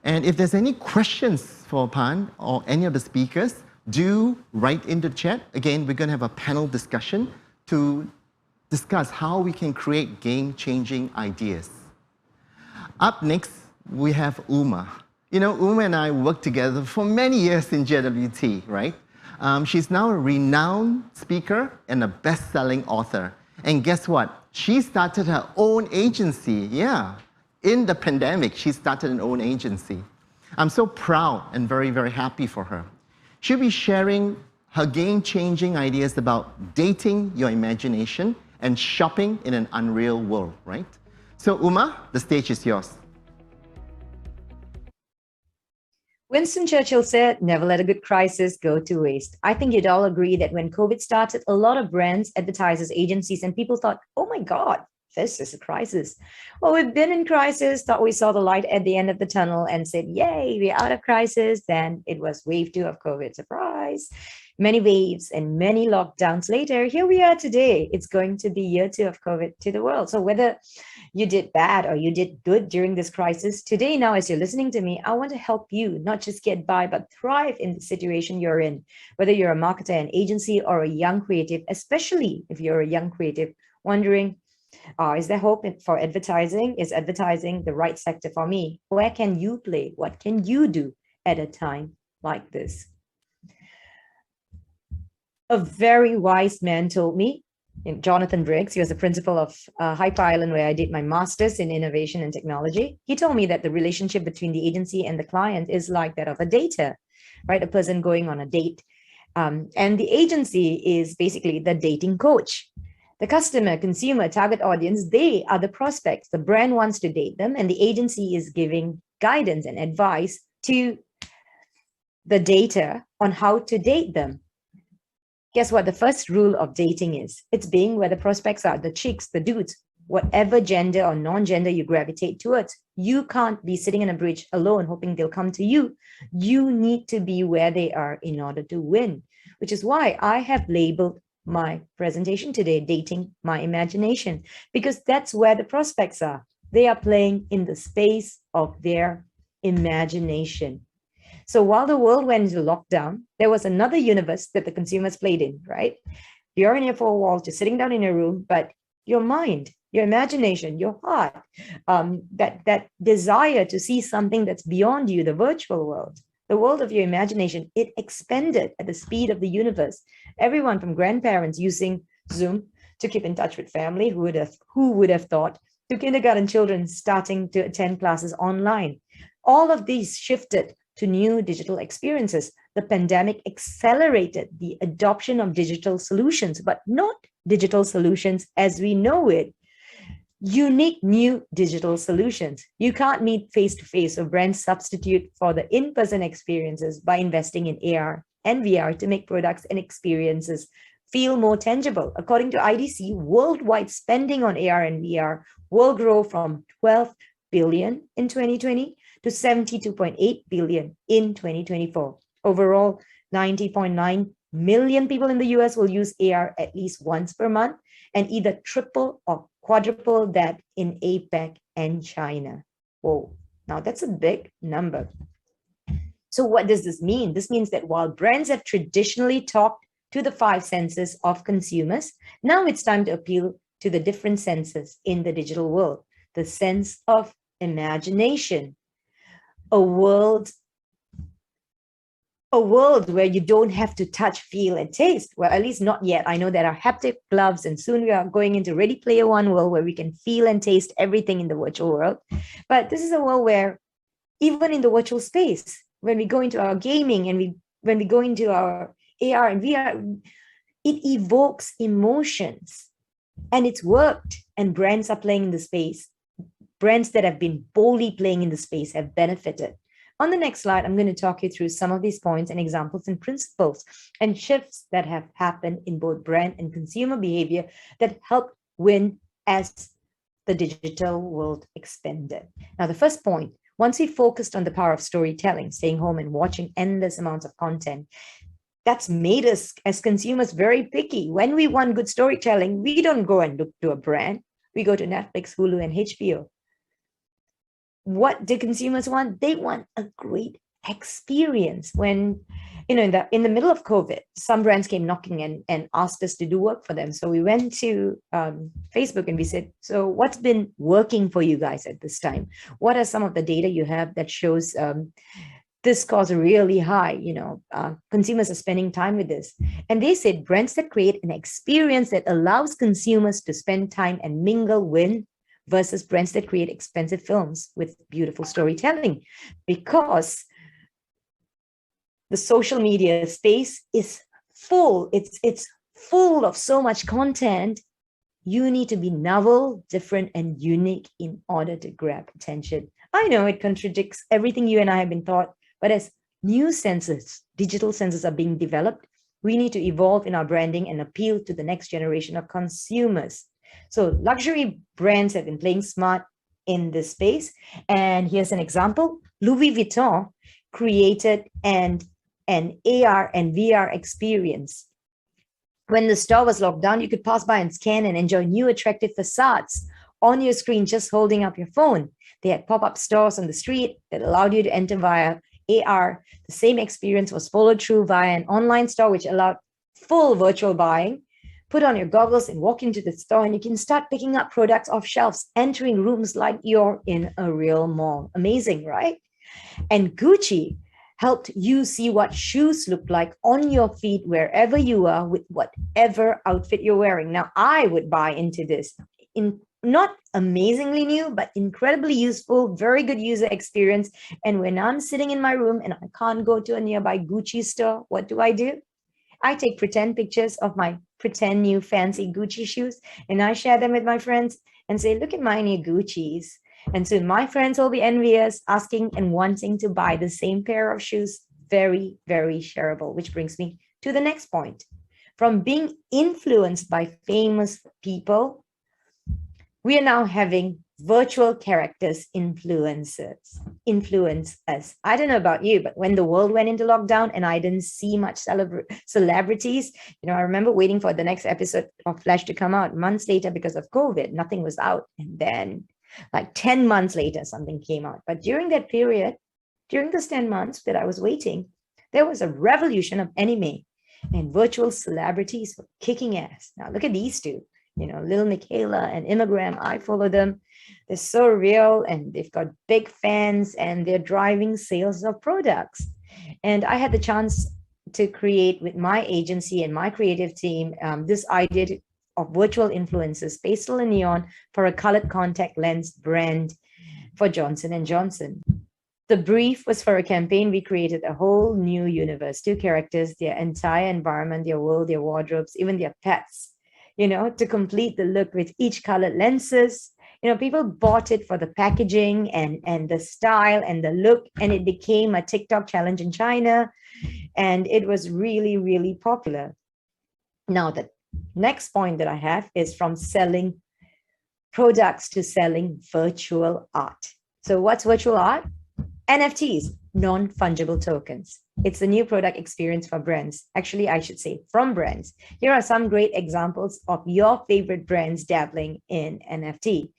C: And if there's any questions for Pan or any of the speakers, do write into the chat. Again, we're going to have a panel discussion to discuss how we can create game-changing ideas. Up next, we have Uma. Uma and I worked together for many years in JWT, right? She's now a renowned speaker and a best-selling author. And guess what? She started her own agency. Yeah, in the pandemic, she started an own agency. I'm so proud and very, very happy for her. She'll be sharing her game-changing ideas about dating your imagination and shopping in an unreal world, right? So Uma, the stage is yours.
B: Winston Churchill said, never let a good crisis go to waste. I think you'd all agree that when COVID started, a lot of brands, advertisers, agencies, and people thought, oh my God, this is a crisis. Well, we've been in crisis, thought we saw the light at the end of the tunnel and said, yay, we're out of crisis. Then it was wave 2 of COVID, surprise. Many waves and many lockdowns later, here we are today. It's going to be year 2 of COVID to the world. So whether you did bad or you did good during this crisis, today now, as you're listening to me, I want to help you not just get by, but thrive in the situation you're in. Whether you're a marketer, an agency, or a young creative, especially if you're a young creative, wondering, is there hope for advertising? Is advertising the right sector for me? Where can you play? What can you do at a time like this? A very wise man told me, Jonathan Briggs, he was the principal of Hyper Island, where I did my master's in innovation and technology. He told me that the relationship between the agency and the client is like that of a dater, right? A person going on a date. And the agency is basically the dating coach. The customer, consumer, target audience, they are the prospects. The brand wants to date them, and the agency is giving guidance and advice to the data on how to date them. Guess what? The first rule of dating is, it's being where the prospects are, the chicks, the dudes, whatever gender or non-gender you gravitate towards. You can't be sitting in a bridge alone hoping they'll come to you. You need to be where they are in order to win, which is why I have labeled my presentation today, Dating My Imagination, because that's where the prospects are. They are playing in the space of their imagination. So while the world went into lockdown, there was another universe that the consumers played in, right? You're in your four walls, you're sitting down in a room, but your mind, your imagination, your heart, that desire to see something that's beyond you, the virtual world, the world of your imagination, it expanded at the speed of the universe. Everyone from grandparents using Zoom to keep in touch with family, who would have thought, to kindergarten children starting to attend classes online. All of these shifted to new digital experiences. The pandemic accelerated the adoption of digital solutions, but not digital solutions as we know it. Unique new digital solutions. You can't meet face-to-face, so brands substitute for the in-person experiences by investing in AR and VR to make products and experiences feel more tangible. According to IDC, worldwide spending on AR and VR will grow from 12 billion in 2020 to 72.8 billion in 2024. Overall, 90.9 million people in the US will use AR at least once per month, and either triple or quadruple that in APAC and China. Whoa, now that's a big number. So what does this mean? This means that while brands have traditionally talked to the five senses of consumers, now it's time to appeal to the different senses in the digital world. The sense of imagination, a world where you don't have to touch, feel, and taste. Well, at least not yet. I know there are haptic gloves, and soon we are going into Ready Player One world where we can feel and taste everything in the virtual world. But this is a world where even in the virtual space, when we go into our gaming and when we go into our AR and VR, it evokes emotions, and it's worked, and brands are playing in the space. Brands that have been boldly playing in the space have benefited. On the next slide, I'm going to talk you through some of these points and examples and principles and shifts that have happened in both brand and consumer behavior that help win as the digital world expanded. Now, the first point, once we focused on the power of storytelling, staying home and watching endless amounts of content, that's made us as consumers very picky. When we want good storytelling, we don't go and look to a brand. We go to Netflix, Hulu, and HBO. What do consumers want? They want a great experience. When, in the middle of COVID, some brands came knocking and asked us to do work for them. So we went to Facebook and we said, so what's been working for you guys at this time? What are some of the data you have that shows this scores are really high? Consumers are spending time with this. And they said brands that create an experience that allows consumers to spend time and mingle win versus brands that create expensive films with beautiful storytelling, because the social media space is full. It's full of so much content. You need to be novel, different, and unique in order to grab attention. I know it contradicts everything you and I have been taught, but as new senses, digital senses are being developed, we need to evolve in our branding and appeal to the next generation of consumers. So luxury brands have been playing smart in this space. And here's an example. Louis Vuitton created an AR and VR experience. When the store was locked down, you could pass by and scan and enjoy new attractive facades on your screen just holding up your phone. They had pop-up stores on the street that allowed you to enter via AR. The same experience was followed through via an online store which allowed full virtual buying. Put on your goggles and walk into the store, and you can start picking up products off shelves, entering rooms like you're in a real mall. Amazing, right? And Gucci helped you see what shoes look like on your feet wherever you are with whatever outfit you're wearing. Now, I would buy into this. Not amazingly new, but incredibly useful, very good user experience. And when I'm sitting in my room and I can't go to a nearby Gucci store, what do? I take pretend pictures of my pretend new fancy Gucci shoes, and I share them with my friends and say, look at my new Gucci's. And soon my friends will be envious, asking and wanting to buy the same pair of shoes. Very, very shareable, which brings me to the next point. From being influenced by famous people, we are now having virtual characters influence us. I don't know about you, but when the world went into lockdown and I didn't see much celebrities, I remember waiting for the next episode of Flash to come out months later because of COVID. Nothing was out. And then like 10 months later, something came out. But during that period, during those 10 months that I was waiting, there was a revolution of anime and virtual celebrities were kicking ass. Now look at these two, Lil Miquela and Immigram. I follow them. They're so real and they've got big fans and they're driving sales of products. And I had the chance to create with my agency and my creative team this idea of virtual influencers, pastel and neon, for a colored contact lens brand for Johnson & Johnson. The brief was for a campaign. We created a whole new universe, 2 characters, their entire environment, their world, their wardrobes, even their pets, to complete the look with each colored lenses. People bought it for the packaging and the style and the look, and it became a TikTok challenge in China, and it was really, really popular. Now, the next point that I have is from selling products to selling virtual art. So what's virtual art? NFTs, non-fungible tokens. It's the new product experience for brands. Actually, I should say from brands. Here are some great examples of your favorite brands dabbling in NFT.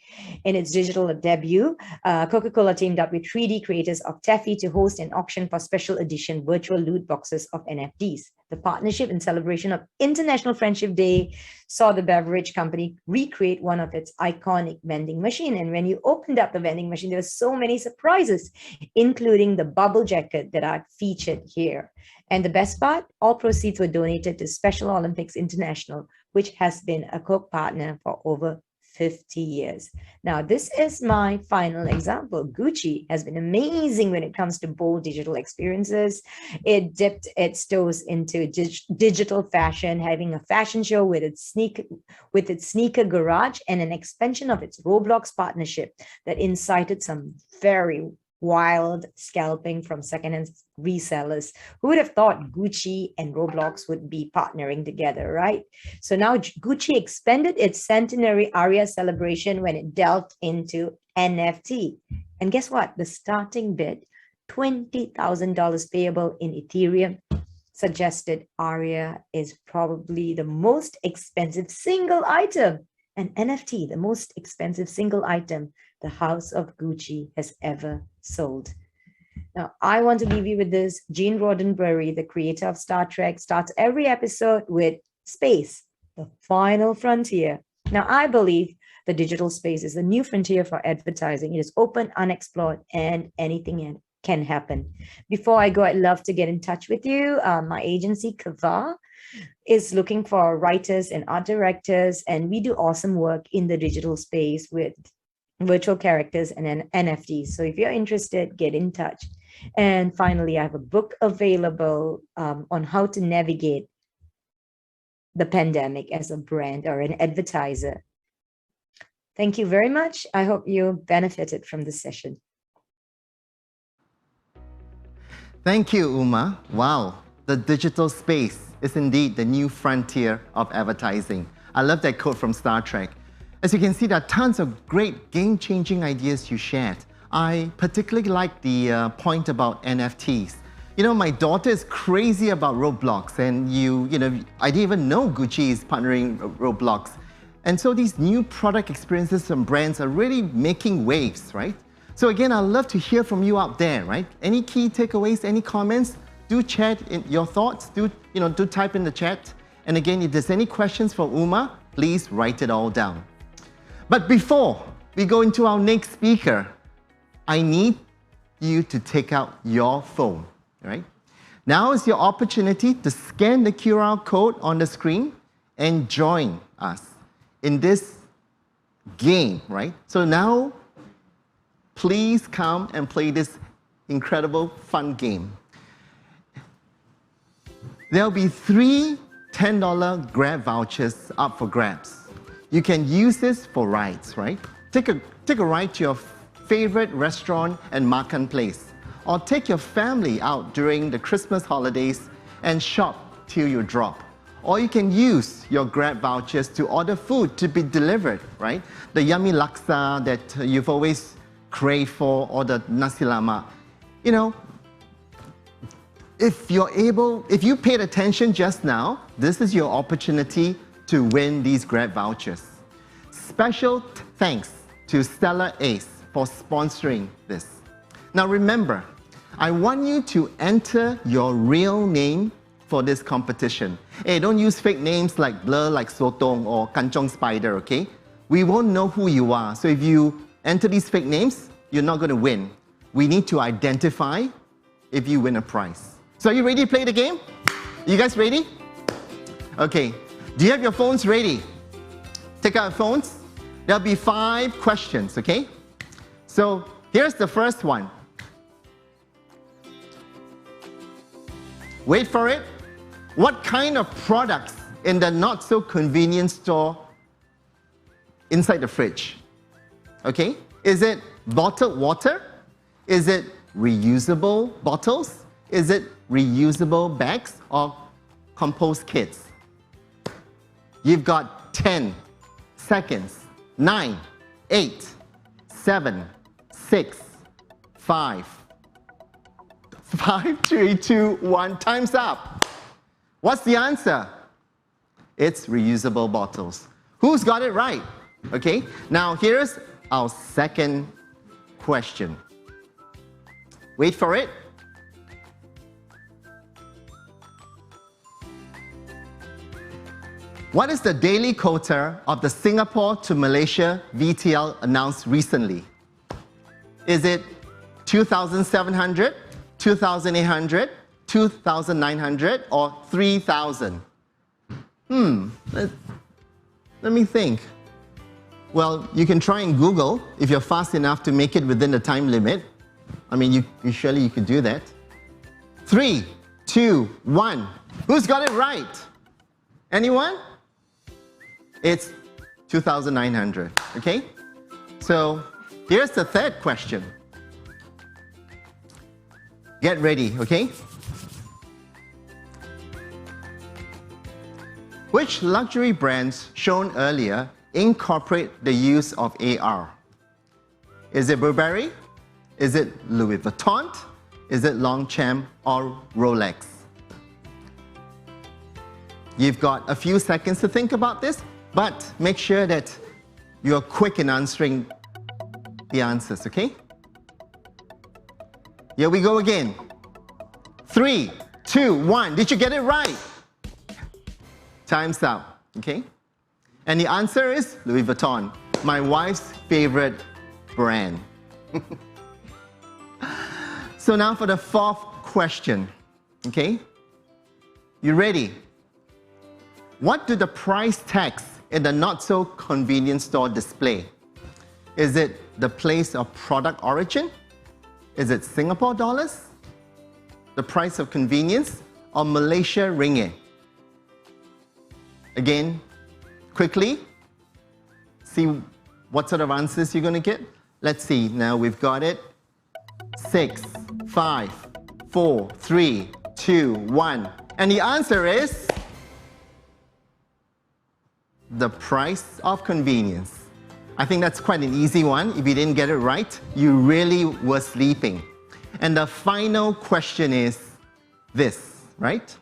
B: In its digital debut, Coca-Cola teamed up with 3D creators of Taffy to host an auction for special edition virtual loot boxes of NFTs. The partnership in celebration of International Friendship Day saw the beverage company recreate one of its iconic vending machine. And when you opened up the vending machine, there were so many surprises, including the bubble jacket that are featured here. And the best part, all proceeds were donated to Special Olympics International, which has been a Coke partner for over 50 years. Now, this is my final example. Gucci has been amazing when it comes to bold digital experiences. It dipped its toes into digital fashion, having a fashion show with its sneaker garage and an expansion of its Roblox partnership that incited some very wild scalping from secondhand resellers. Who would have thought Gucci and Roblox would be partnering together, right? So now Gucci expanded its centenary Aria celebration when it delved into NFT. And guess what? The starting bid, $20,000 payable in Ethereum, suggested Aria is probably the most expensive single item, an NFT, the most expensive single item the House of Gucci has ever sold. Now, I want to leave you with this. Gene Roddenberry, the creator of Star Trek, starts every episode with space, the final frontier. Now, I believe the digital space is the new frontier for advertising. It is open, unexplored, and anything can happen. Before I go, I'd love to get in touch with you. My agency, Kava, is looking for writers and art directors, and we do awesome work in the digital space with virtual characters and NFTs. So if you're interested, get in touch. And finally, I have a book available on how to navigate the pandemic as a brand or an advertiser. Thank you very much. I hope you benefited from this session.
C: Thank you, Uma. Wow, the digital space is indeed the new frontier of advertising. I love that quote from Star Trek. As you can see, there are tons of great game-changing ideas you shared. I particularly like the point about NFTs. My daughter is crazy about Roblox, and I didn't even know Gucci is partnering Roblox. And so these new product experiences from brands are really making waves, right? So again, I'd love to hear from you out there, right? Any key takeaways, any comments? Do chat in your thoughts. Do type in the chat. And again, if there's any questions for Uma, please write it all down. But before we go into our next speaker, I need you to take out your phone, right? Now is your opportunity to scan the QR code on the screen and join us in this game, right? So now, please come and play this incredible, fun game. There'll be 3 $10 Grab vouchers up for grabs. You can use this for rides, right? Take a ride to your favorite restaurant and makan place. Or take your family out during the Christmas holidays and shop till you drop. Or you can use your Grab vouchers to order food to be delivered, right? The yummy laksa that you've always craved for, or the nasi lemak. You know, if you paid attention just now, this is your opportunity to win these Grab vouchers. Special thanks to Stellar Ace for sponsoring this. Now remember, I want you to enter your real name for this competition. Hey, don't use fake names like Blur Like Sotong or Kanchong Spider, okay? We won't know who you are. So if you enter these fake names, you're not going to win. We need to identify if you win a prize. So are you ready to play the game? You guys ready? Okay. Do you have your phones ready? Take out your phones. There'll be 5 questions, okay? So here's the first one. Wait for it. What kind of products in the not-so-convenient store inside the fridge? Okay? Is it bottled water? Is it reusable bottles? Is it reusable bags or compost kits? You've got 10 seconds. 9, 8, 7, 6, 5, 3, 2, 1. Time's up. What's the answer? It's reusable bottles. Who's got it right? Okay, now here's our second question. Wait for it. What is the daily quota of the Singapore to Malaysia VTL announced recently? Is it 2,700, 2,800, 2,900, or 3,000? Let me think. Well, you can try and Google if you're fast enough to make it within the time limit. I mean, surely you could do that. 3, 2, 1. Who's got it right? Anyone? It's 2,900, okay? So here's the third question. Get ready, okay? Which luxury brands shown earlier incorporate the use of AR? Is it Burberry? Is it Louis Vuitton? Is it Longchamp or Rolex? You've got a few seconds to think about this, but make sure that you're quick in answering the answers, okay? Here we go again. 3, 2, 1. Did you get it right? Time's up, okay? And the answer is Louis Vuitton, my wife's favorite brand. So now for the fourth question, okay? You ready? What do the price tags in the not-so-convenient store display? Is it the place of product origin? Is it Singapore dollars? The price of convenience? Or Malaysia ringgit? Again, quickly, see what sort of answers you're going to get. Let's see, now we've got it. 6, 5, 4, 3, 2, 1. And the answer is the price of convenience. I think that's quite an easy one. If you didn't get it right, you really were sleeping. And the final question is this, right?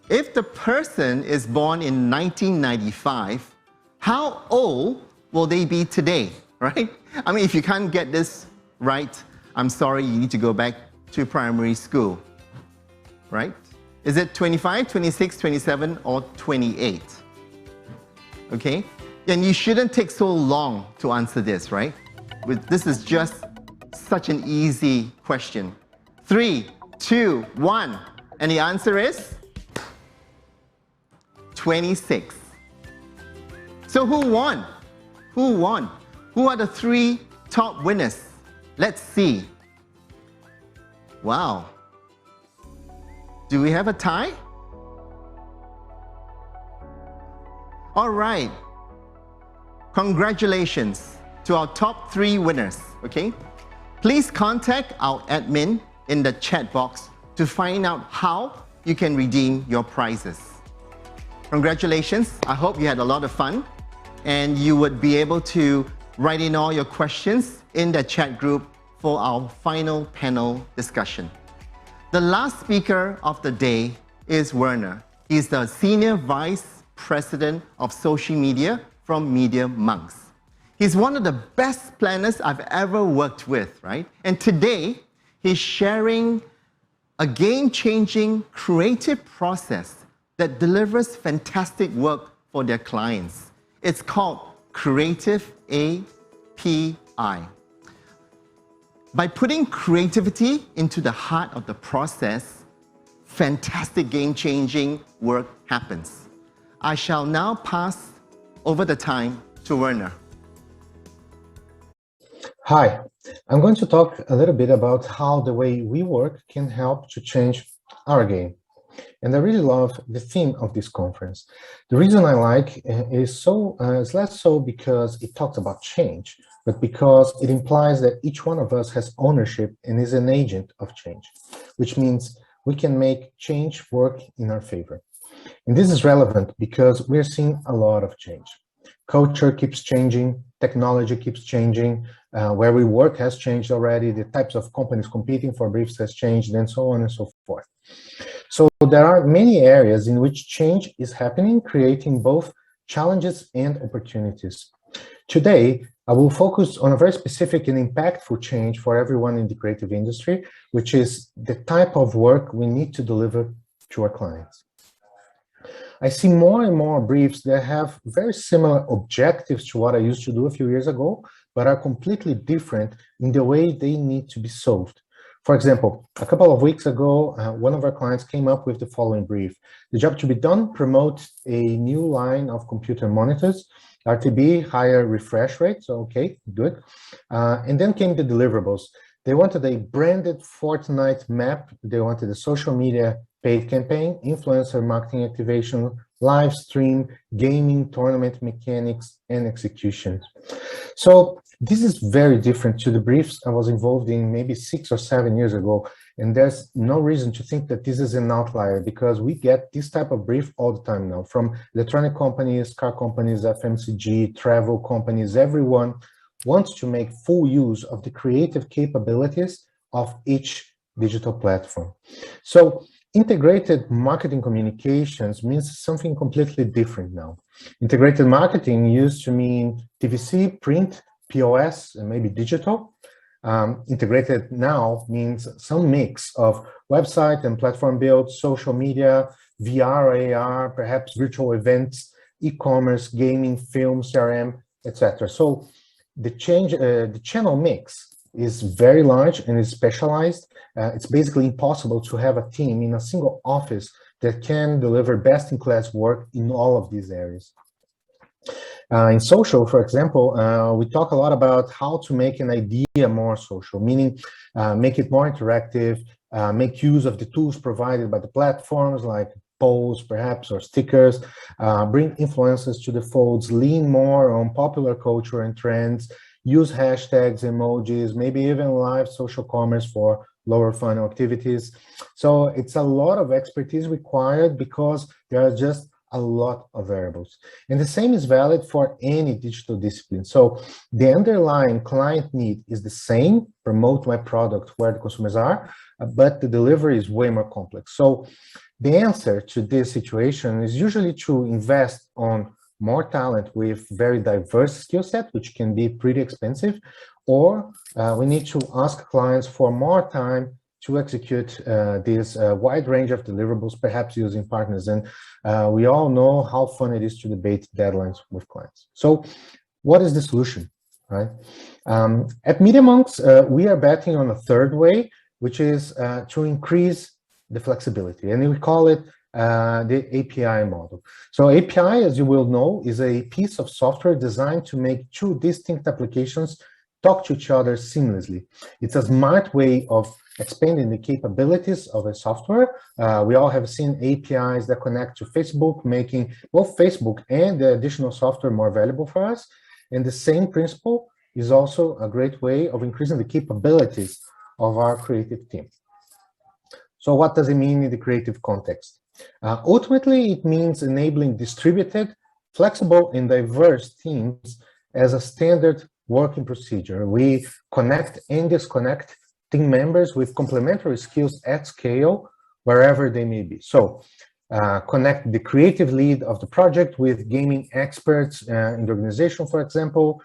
C: If the person is born in 1995, how old will they be today, right? I mean, if you can't get this right, I'm sorry, you need to go back to primary school, right? Is it 25, 26, 27, or 28? Okay? And you shouldn't take so long to answer this, right? This is just such an easy question. 3, 2, 1. And the answer is 26. So who won? Who won? Who are the 3 top winners? Let's see. Wow. Do we have a tie? All right. Congratulations to our top 3 winners, okay? Please contact our admin in the chat box to find out how you can redeem your prizes. Congratulations. I hope you had a lot of fun and you would be able to write in all your questions in the chat group for our final panel discussion. The last speaker of the day is Werner. He's the Senior Vice President of Social Media from Media Monks. He's one of the best planners I've ever worked with, right? And today, he's sharing a game-changing creative process that delivers fantastic work for their clients. It's called Creative API. By putting creativity into the heart of the process, fantastic game-changing work happens. I shall now pass over the time to Werner.
G: Hi, I'm going to talk a little bit about how the way we work can help to change our game. And I really love the theme of this conference. The reason I like is less so because it talks about change, but because it implies that each one of us has ownership and is an agent of change, which means we can make change work in our favor. And this is relevant because we're seeing a lot of change. Culture keeps changing, technology keeps changing, where we work has changed already, the types of companies competing for briefs has changed, and so on and so forth. So there are many areas in which change is happening, creating both challenges and opportunities. Today, I will focus on a very specific and impactful change for everyone in the creative industry, which is the type of work we need to deliver to our clients. I see more and more briefs that have very similar objectives to what I used to do a few years ago, but are completely different in the way they need to be solved. For example, a couple of weeks ago, one of our clients came up with the following brief. The job to be done: promote a new line of computer monitors, RTB, higher refresh rate, so okay, good. And then came the deliverables. They wanted a branded Fortnite map, they wanted a social media paid campaign, influencer marketing activation, live stream, gaming, tournament mechanics, and execution. So this is very different to the briefs I was involved in maybe 6 or 7 years ago. And there's no reason to think that this is an outlier, because we get this type of brief all the time now from electronic companies, car companies, FMCG, travel companies. Everyone wants to make full use of the creative capabilities of each digital platform. So integrated marketing communications means something completely different now. Integrated marketing used to mean TVC, print, POS, and maybe digital. Integrated now means some mix of website and platform build, social media, VR, AR, perhaps virtual events, e-commerce, gaming, film, CRM, etc. So the channel mix is very large and is specialized. It's basically impossible to have a team in a single office that can deliver best-in-class work in all of these areas. In social, for example, we talk a lot about how to make an idea more social, meaning make it more interactive, make use of the tools provided by the platforms like polls, perhaps, or stickers, bring influencers to the folds, lean more on popular culture and trends, use hashtags, emojis, maybe even live social commerce for lower funnel activities. So it's a lot of expertise required because there are just a lot of variables. And the same is valid for any digital discipline. So the underlying client need is the same, promote my product where the consumers are, but the delivery is way more complex. So the answer to this situation is usually to invest on more talent with very diverse skill set, which can be pretty expensive, or we need to ask clients for more time to execute this wide range of deliverables, perhaps using partners. And we all know how fun it is to debate deadlines with clients. So what is the solution, right? At Media Monks, we are betting on a third way, which is to increase the flexibility, and we call it the API model. So API, as you will know, is a piece of software designed to make two distinct applications talk to each other seamlessly. It's a smart way of expanding the capabilities of a software. We all have seen APIs that connect to Facebook, making both Facebook and the additional software more valuable for us. And the same principle is also a great way of increasing the capabilities of our creative team. So what does it mean in the creative context? Ultimately, it means enabling distributed, flexible, and diverse teams as a standard working procedure. We connect and disconnect team members with complementary skills at scale, wherever they may be. So connect the creative lead of the project with gaming experts in the organization, for example,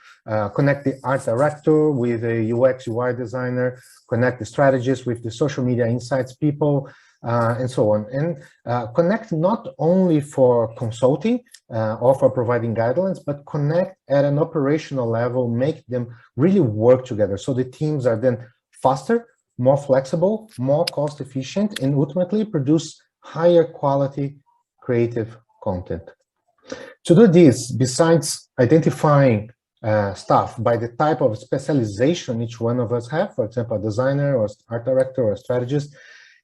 G: connect the art director with a UX UI designer, connect the strategist with the social media insights people, and so on. And connect not only for consulting or for providing guidelines, but connect at an operational level, make them really work together. So the teams are then faster, more flexible, more cost efficient, and ultimately produce higher quality creative content. To do this, besides identifying staff by the type of specialization each one of us have, for example, a designer or art director or a strategist,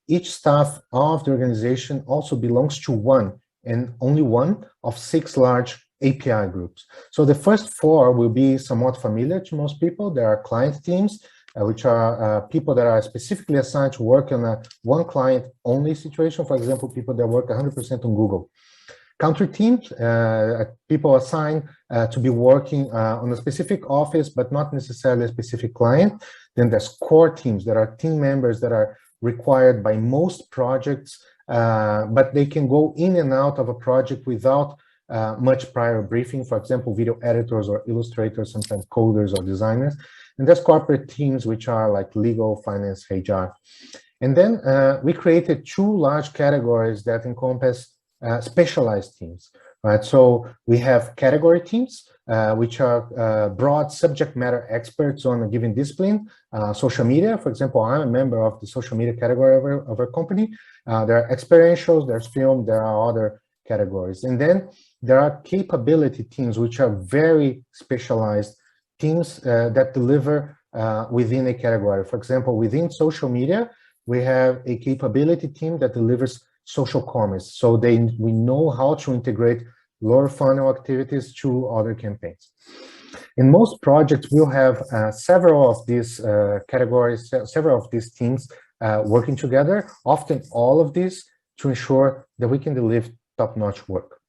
G: each staff of the organization also belongs to one and only one of 6 large API groups. So the first 4 will be somewhat familiar to most people. There are client teams, which are people that are specifically assigned to work on a one client only situation. For example, people that work 100% on Google. Country teams, people assigned to be working on a specific office, but not necessarily a specific client. Then there's core teams that are team members that are required by most projects, but they can go in and out of a project without much prior briefing. For example, video editors or illustrators, sometimes coders or designers. And there's corporate teams, which are like legal, finance, HR. And then we created 2 large categories that encompass specialized teams, right? So we have category teams, which are broad subject matter experts on a given discipline. Social media, for example, I'm a member of the social media category of our company. There are experientials, there's film, there are other categories. And then there are capability teams, which are very specialized teams that deliver within a category. For example, within social media, we have a capability team that delivers social commerce. So we know how to integrate lower funnel activities to other campaigns. In most projects, we'll have several of these categories, several of these teams working together, often all of these, to ensure that we can deliver top-notch work.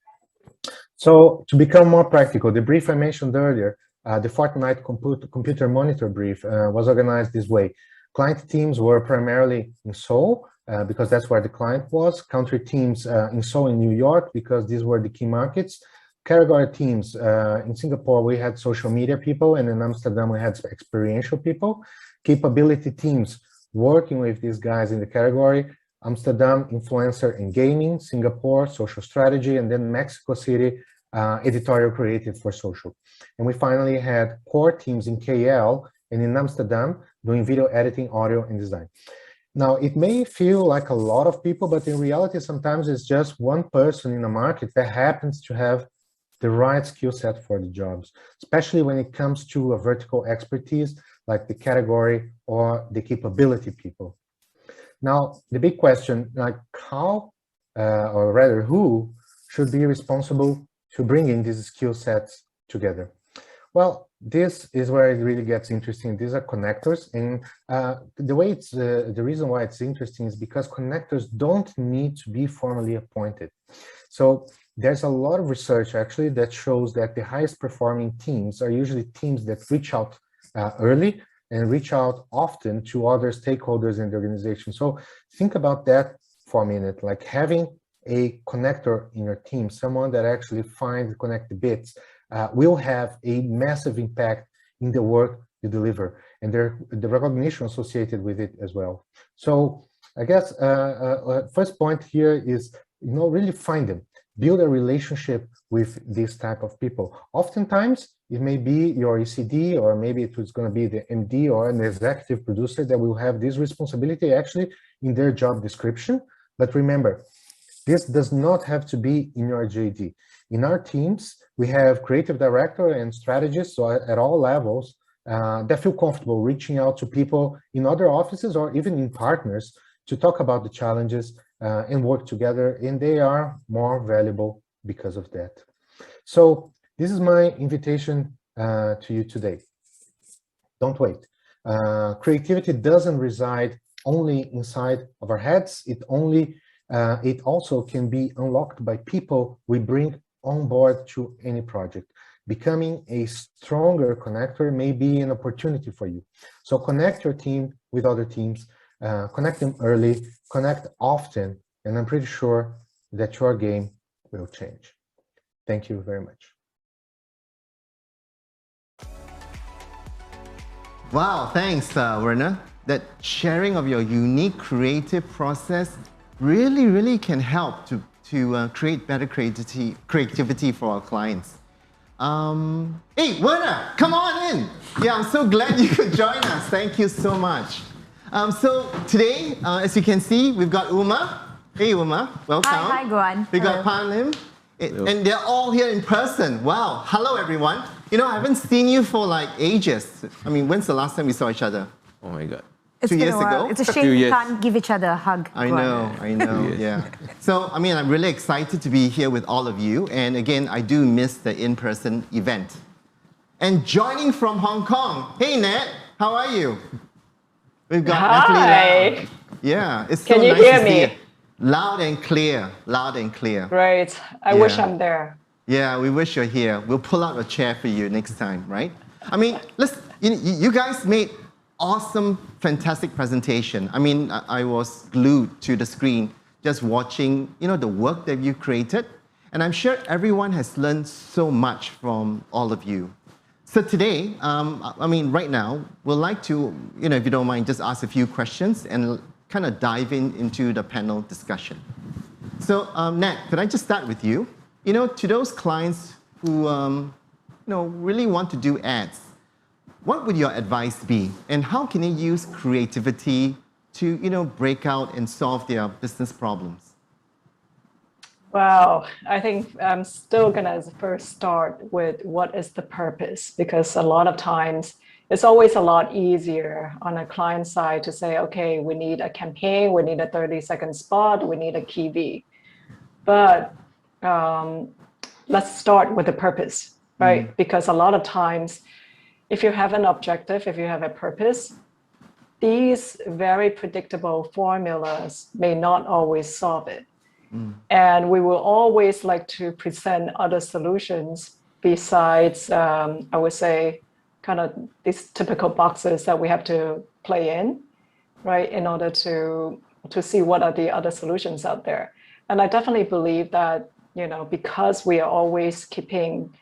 G: So to become more practical, the brief I mentioned earlier, the Fortnite computer monitor brief was organized this way. Client teams were primarily in Seoul, because that's where the client was. Country teams in Seoul and New York, because these were the key markets. Category teams in Singapore, we had social media people, and in Amsterdam, we had experiential people. Capability teams working with these guys in the category. Amsterdam, influencer and gaming. Singapore, social strategy, and then Mexico City, editorial creative for social. And we finally had core teams in KL and in Amsterdam doing video editing, audio, and design. Now, it may feel like a lot of people, but in reality, sometimes it's just one person in a market that happens to have the right skill set for the jobs, especially when it comes to a vertical expertise like the category or the capability people. Now, the big question, like how, or rather who, should be responsible to bringing these skill sets together? Well, this is where it really gets interesting. These are connectors, and the reason why it's interesting is because connectors don't need to be formally appointed. So there's a lot of research actually that shows that the highest performing teams are usually teams that reach out early and reach out often to other stakeholders in the organization. So think about that for a minute, like having a connector in your team, someone that actually connect the bits, will have a massive impact in the work you deliver and the recognition associated with it as well. So I guess first point here is, really find them, build a relationship with this type of people. Oftentimes it may be your ECD, or maybe it's going to be the MD or an executive producer that will have this responsibility actually in their job description. But remember, this does not have to be in your JD. In our teams, we have creative director and strategists, so at all levels, that feel comfortable reaching out to people in other offices or even in partners to talk about the challenges and work together, and they are more valuable because of that. So this is my invitation to you today. Don't wait. Creativity doesn't reside only inside of our heads. It also can be unlocked by people we bring on board to any project. Becoming a stronger connector may be an opportunity for you. So connect your team with other teams, connect them early, connect often, and I'm pretty sure that your game will change. Thank you very much.
C: Wow, thanks, Werner. That sharing of your unique creative process really can help to create better creativity for our clients. Hey, Werner, come on in. Yeah, I'm so glad you could join us. Thank you so much. So today, as you can see, we've got Uma. Hey, Uma, welcome.
H: Hi, Guan.
C: We got Pan Lim, and they're all here in person. Wow, hello everyone. You know, I haven't seen you for like ages. I mean, when's the last time we saw each other?
I: Oh my God.
H: It's
C: 2
H: been
C: years
H: a while.
C: ago?
H: It's a shame we can't give each other a hug.
C: I
H: Guan.
C: know, yeah. So, I mean, I'm really excited to be here with all of you. And again, I do miss the in-person event. And joining from Hong Kong, hey, Nat, how are you? We've got
D: Hi.
C: Yeah, it's so
D: Can you
C: nice
D: hear
C: to
D: me?
C: see you. Loud and clear, loud and clear.
D: Great. I wish I'm there.
C: Yeah, we wish you're here. We'll pull out a chair for you next time, right? I mean, you guys made awesome, fantastic presentation. I mean, I was glued to the screen just watching, the work that you created. And I'm sure everyone has learned so much from all of you. So today, I mean, right now, we'd like to, if you don't mind, just ask a few questions and kind of dive into the panel discussion. So, Nat, could I just start with you? To those clients who, really want to do ads, what would your advice be? And how can they use creativity to, break out and solve their business problems?
D: Well, I think I'm still gonna first start with what is the purpose, because a lot of times it's always a lot easier on a client side to say, okay, we need a campaign, we need a 30-second spot, we need a key. But let's start with the purpose, right? Because a lot of times, if you have an objective, if you have a purpose, these very predictable formulas may not always solve it. And we will always like to present other solutions besides, I would say, kind of these typical boxes that we have to play in, right, in order to see what are the other solutions out there. And I definitely believe that, because we are always keeping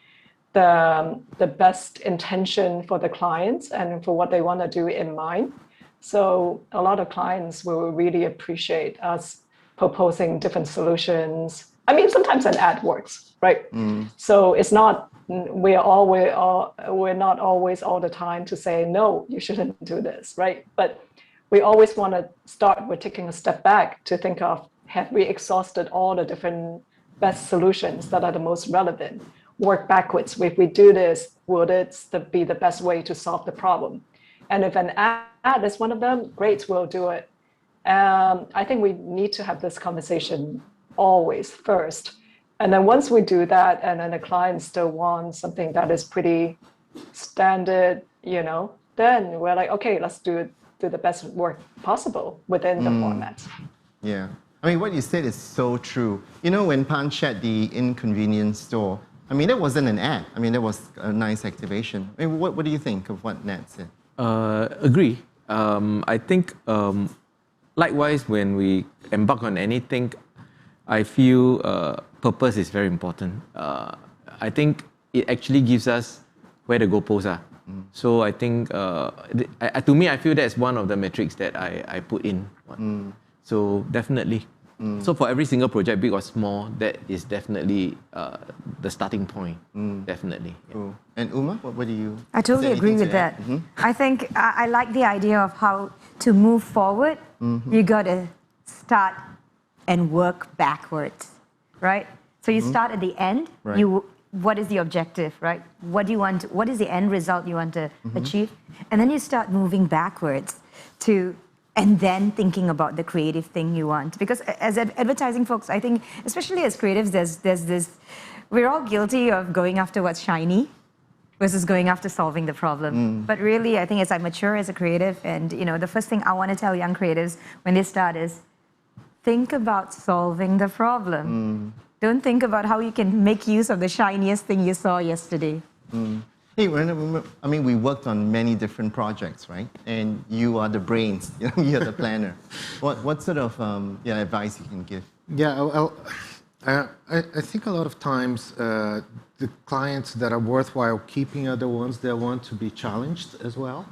D: the best intention for the clients and for what they want to do in mind. So a lot of clients will really appreciate us proposing different solutions. I mean, sometimes an ad works, right? So it's not, we're not always all the time to say, no, you shouldn't do this, right? But we always want to start with taking a step back to think of, have we exhausted all the different best solutions that are the most relevant? Work backwards. If we do this, would it be the best way to solve the problem? And if an ad is one of them, great, we'll do it. I think we need to have this conversation always first. And then once we do that, and then the client still wants something that is pretty standard, then we're like, okay, let's do the best work possible within the format.
C: Yeah. I mean, what you said is so true. When Pan shared the inconvenience store, I mean, that wasn't an ad. I mean, that was a nice activation. I mean, what do you think of what Nat said?
I: Agree. I think, likewise, when we embark on anything, I feel purpose is very important. I think it actually gives us where the goalposts are. So I think, to me, I feel that's one of the metrics that I put in. So definitely. So for every single project, big or small, that is definitely the starting point. Definitely. Yeah.
C: Cool. And Uma, what do you?
H: I totally agree with that. I think I like the idea of how to move forward. You got to start and work backwards, right? So you start at the end.
C: Right.
H: What is the objective, right? What do you want? What is the end result you want to achieve? And then you start moving backwards and then thinking about the creative thing you want. Because as advertising folks, I think, especially as creatives, there's this, we're all guilty of going after what's shiny, versus going after solving the problem. But really, I think as I mature as a creative, and the first thing I want to tell young creatives when they start is, think about solving the problem. Don't think about how you can make use of the shiniest thing you saw yesterday.
C: Hey, I mean, we worked on many different projects, right? And you are the brains, you're the planner. What sort of advice you can give?
G: Yeah, I think a lot of times the clients that are worthwhile keeping are the ones that want to be challenged as well,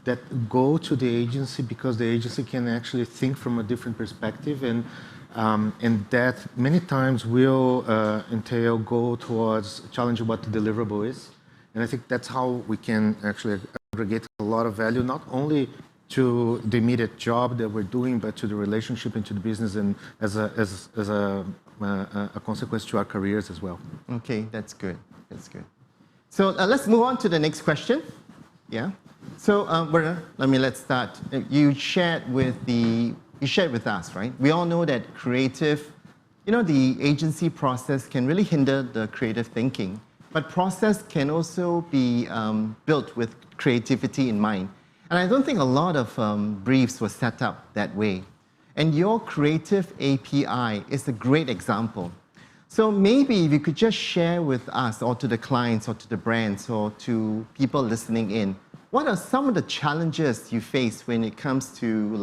G: that go to the agency because the agency can actually think from a different perspective, and that many times will entail go towards challenging what the deliverable is. And I think that's how we can actually aggregate a lot of value, not only to the immediate job that we're doing, but to the relationship and to the business, and as a consequence to our careers as well.
C: Okay, that's good. That's good. So let's move on to the next question. Yeah. So Werner, let's start. You shared with us, right? We all know that creative, the agency process can really hinder the creative thinking, but process can also be built with creativity in mind. And I don't think a lot of briefs were set up that way. And your creative API is a great example. So maybe if you could just share with us, or to the clients, or to the brands, or to people listening in, what are some of the challenges you face when it comes to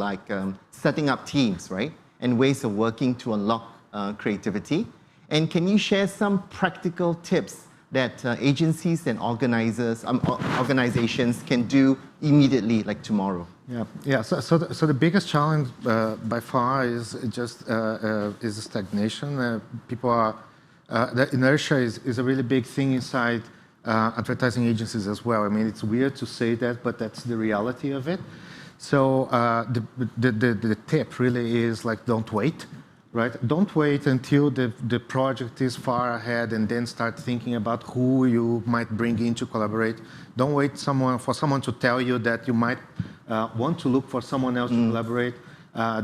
C: setting up teams, right? And ways of working to unlock creativity? And can you share some practical tips that agencies and organizations can do immediately, like tomorrow?
G: Yeah. So the biggest challenge by far is just is stagnation. People are the inertia is a really big thing inside advertising agencies as well. I mean, it's weird to say that, but that's the reality of it. So the tip really is don't wait. Right? Don't wait until the project is far ahead and then start thinking about who you might bring in to collaborate. Don't wait for someone to tell you that you might want to look for someone else to collaborate.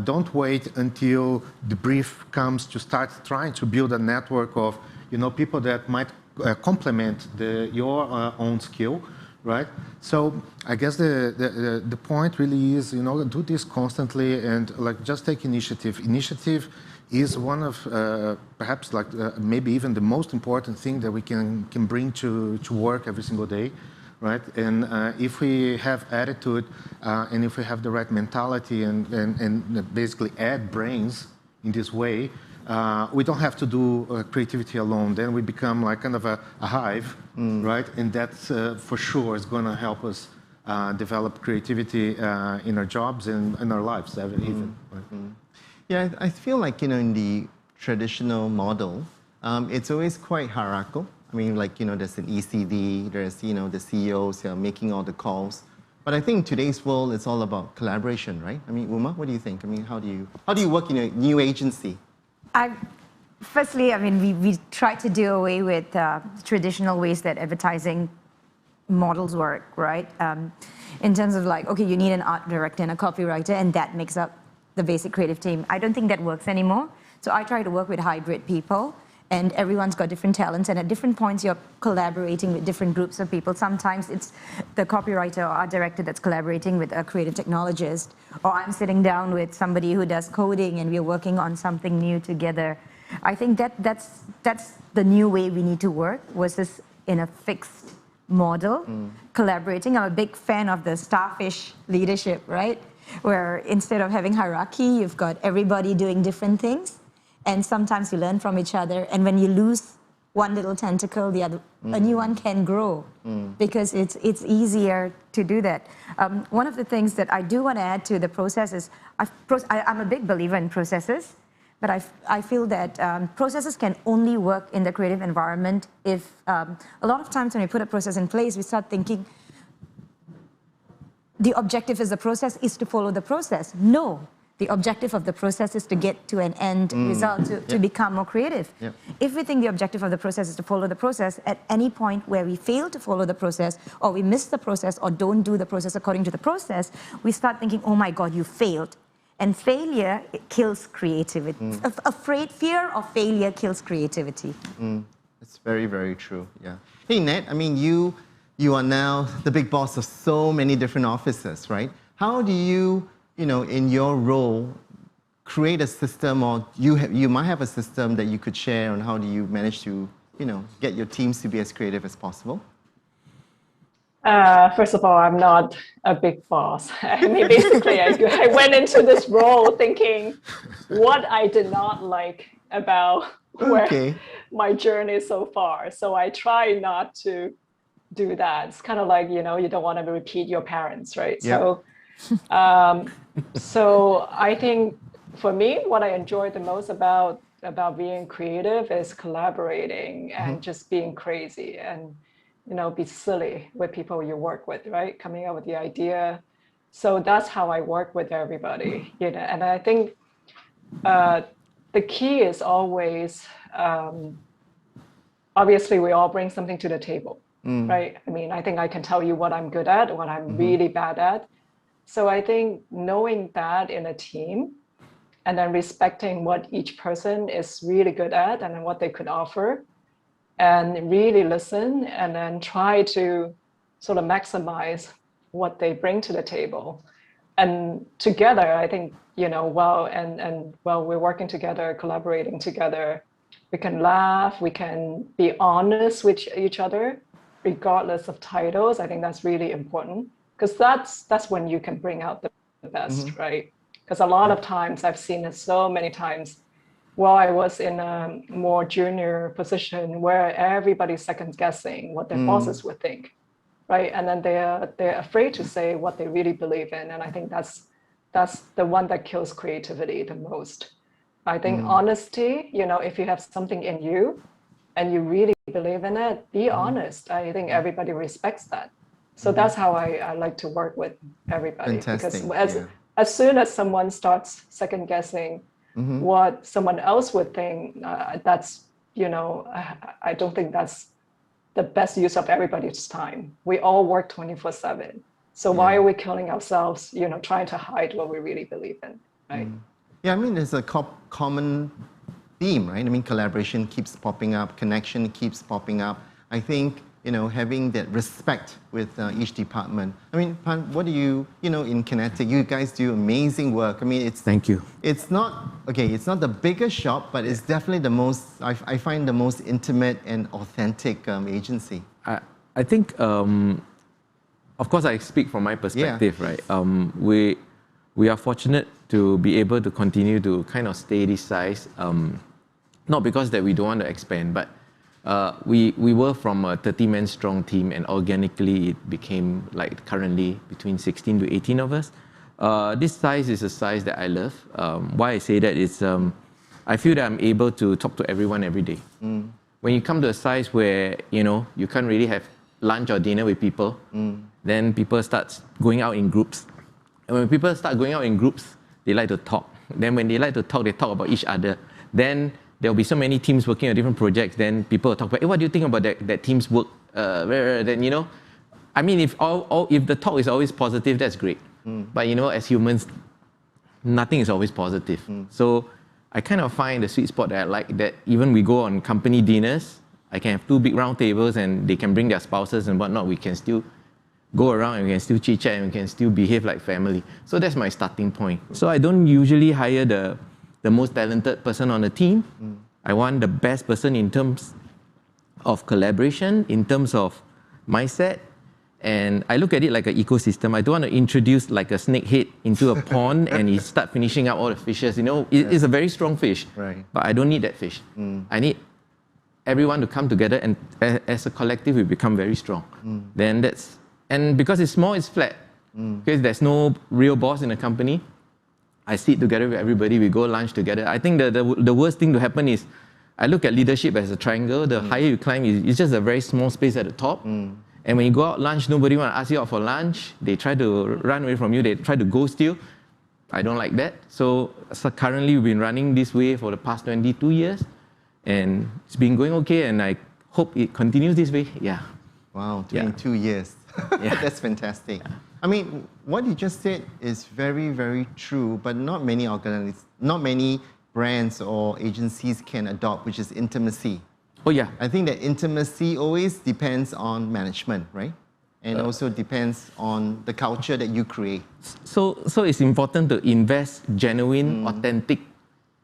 G: Don't wait until the brief comes to start trying to build a network of people that might complement your own skill. Right? So I guess the point really is, do this constantly and just take initiative. Initiative is one of perhaps maybe even the most important thing that we can bring to work every single day, right? And if we have attitude and if we have the right mentality and basically add brains in this way, we don't have to do creativity alone. Then we become kind of a hive, right? And that's for sure is going to help us develop creativity in our jobs and in our lives even. Right?
C: Yeah, I feel like, in the traditional model, it's always quite hierarchical. I mean, there's an ECD, there's, the CEOs making all the calls. But I think in today's world, it's all about collaboration, right? I mean, Uma, what do you think? I mean, how do you work in a new agency?
H: Firstly, we try to do away with traditional ways that advertising models work, right? In terms of okay, you need an art director and a copywriter, and that makes up the basic creative team. I don't think that works anymore. So I try to work with hybrid people, and everyone's got different talents, and at different points you're collaborating with different groups of people. Sometimes it's the copywriter or art director that's collaborating with a creative technologist, or I'm sitting down with somebody who does coding and we're working on something new together. I think that's the new way we need to work, versus in a fixed model, collaborating. I'm a big fan of the starfish leadership, right? Where instead of having hierarchy, you've got everybody doing different things, and sometimes you learn from each other. And when you lose one little tentacle, a new one can grow, because it's easier to do that. One of the things that I do want to add to the process is I'm a big believer in processes, but I feel that processes can only work in the creative environment if a lot of times when we put a process in place, we start thinking the objective is the process is to follow the process. No, the objective of the process is to get to an end result, to become more creative.
C: Yep.
H: If we think the objective of the process is to follow the process, at any point where we fail to follow the process, or we miss the process, or don't do the process according to the process, we start thinking, oh my God, you failed. And failure, it kills creativity. Fear of failure kills creativity.
C: It's very, very true, yeah. Hey, Ned, I mean, you you are now the big boss of so many different offices, right? How do you, in your role, create a system, or you might have a system that you could share on how do you manage to, get your teams to be as creative as possible?
D: First of all, I'm not a big boss. I mean, basically, I went into this role thinking what I did not like about where my journey so far. So I try not to do that. It's kind of like, you don't want to repeat your parents, right?
C: Yeah.
D: So I think for me, what I enjoy the most about being creative is collaborating and just being crazy and be silly with people you work with, right? Coming up with the idea. So that's how I work with everybody, And I think the key is always, obviously, we all bring something to the table, right? I mean, I think I can tell you what I'm good at, what I'm really bad at. So I think knowing that in a team and then respecting what each person is really good at and then what they could offer, and really listen and then try to sort of maximize what they bring to the table. And together, I think, while we're working together, collaborating together, we can laugh, we can be honest with each other, regardless of titles. I think that's really important, because that's when you can bring out the best, right? Because a lot of times, I've seen it so many times, while I was in a more junior position where everybody's second guessing what their bosses would think, right? And then they're afraid to say what they really believe in. And I think that's the one that kills creativity the most. I think honesty, if you have something in you and you really believe in it, be honest. I think everybody respects that. So that's how I like to work with everybody.
C: Fantastic.
D: Because as soon as someone starts second guessing what someone else would think, that's, I don't think that's the best use of everybody's time. We all work 24/7. So why are we killing ourselves, trying to hide what we really believe in, right?
C: Yeah, I mean, there's a common theme, right? I mean, collaboration keeps popping up, connection keeps popping up. I think, having that respect with each department. I mean, Pan, what do you, in Kinetic, you guys do amazing work. I mean,
I: Thank you.
C: It's not the biggest shop, but it's definitely the most, I find the most intimate and authentic agency.
I: I think, of course, I speak from my perspective, right? We are fortunate to be able to continue to kind of stay this size, not because that we don't want to expand, but we were from a 30-man strong team, and organically it became like currently between 16 to 18 of us. This size is a size that I love. Why I say that is I feel that I'm able to talk to everyone every day. When you come to a size where you can't really have lunch or dinner with people, then people start going out in groups. And when people start going out in groups, they like to talk. Then when they like to talk, they talk about each other. Then there'll be so many teams working on different projects, then people will talk about, hey, what do you think about that team's work? Then, I mean, if the talk is always positive, that's great. But, as humans, nothing is always positive. So I kind of find the sweet spot that I like, that even we go on company dinners, I can have 2 big round tables and they can bring their spouses and whatnot. We can still go around and we can still chit-chat and we can still behave like family. So that's my starting point. So I don't usually hire the most talented person on the team. I want the best person in terms of collaboration, in terms of mindset. And I look at it like an ecosystem. I don't want to introduce like a snakehead into a pond and he start finishing up all the fishes. It's a very strong fish,
C: right.
I: But I don't need that fish. I need everyone to come together, and as a collective, we become very strong. And because it's small, it's flat. Because there's no real boss in the company. I sit together with everybody, we go lunch together. I think the worst thing to happen is, I look at leadership as a triangle. The higher you climb, it's just a very small space at the top. And when you go out lunch, nobody want to ask you out for lunch. They try to run away from you. They try to ghost you. I don't like that. So currently, we've been running this way for the past 22 years. And it's been going okay. And I hope it continues this way. Yeah.
C: Wow, 22 years. That's fantastic. I mean, what you just said is very, very true, but not many brands or agencies can adopt, which is intimacy.
I: Oh, yeah.
C: I think that intimacy always depends on management, right? and also depends on the culture that you create.
I: So it's important to invest genuine, authentic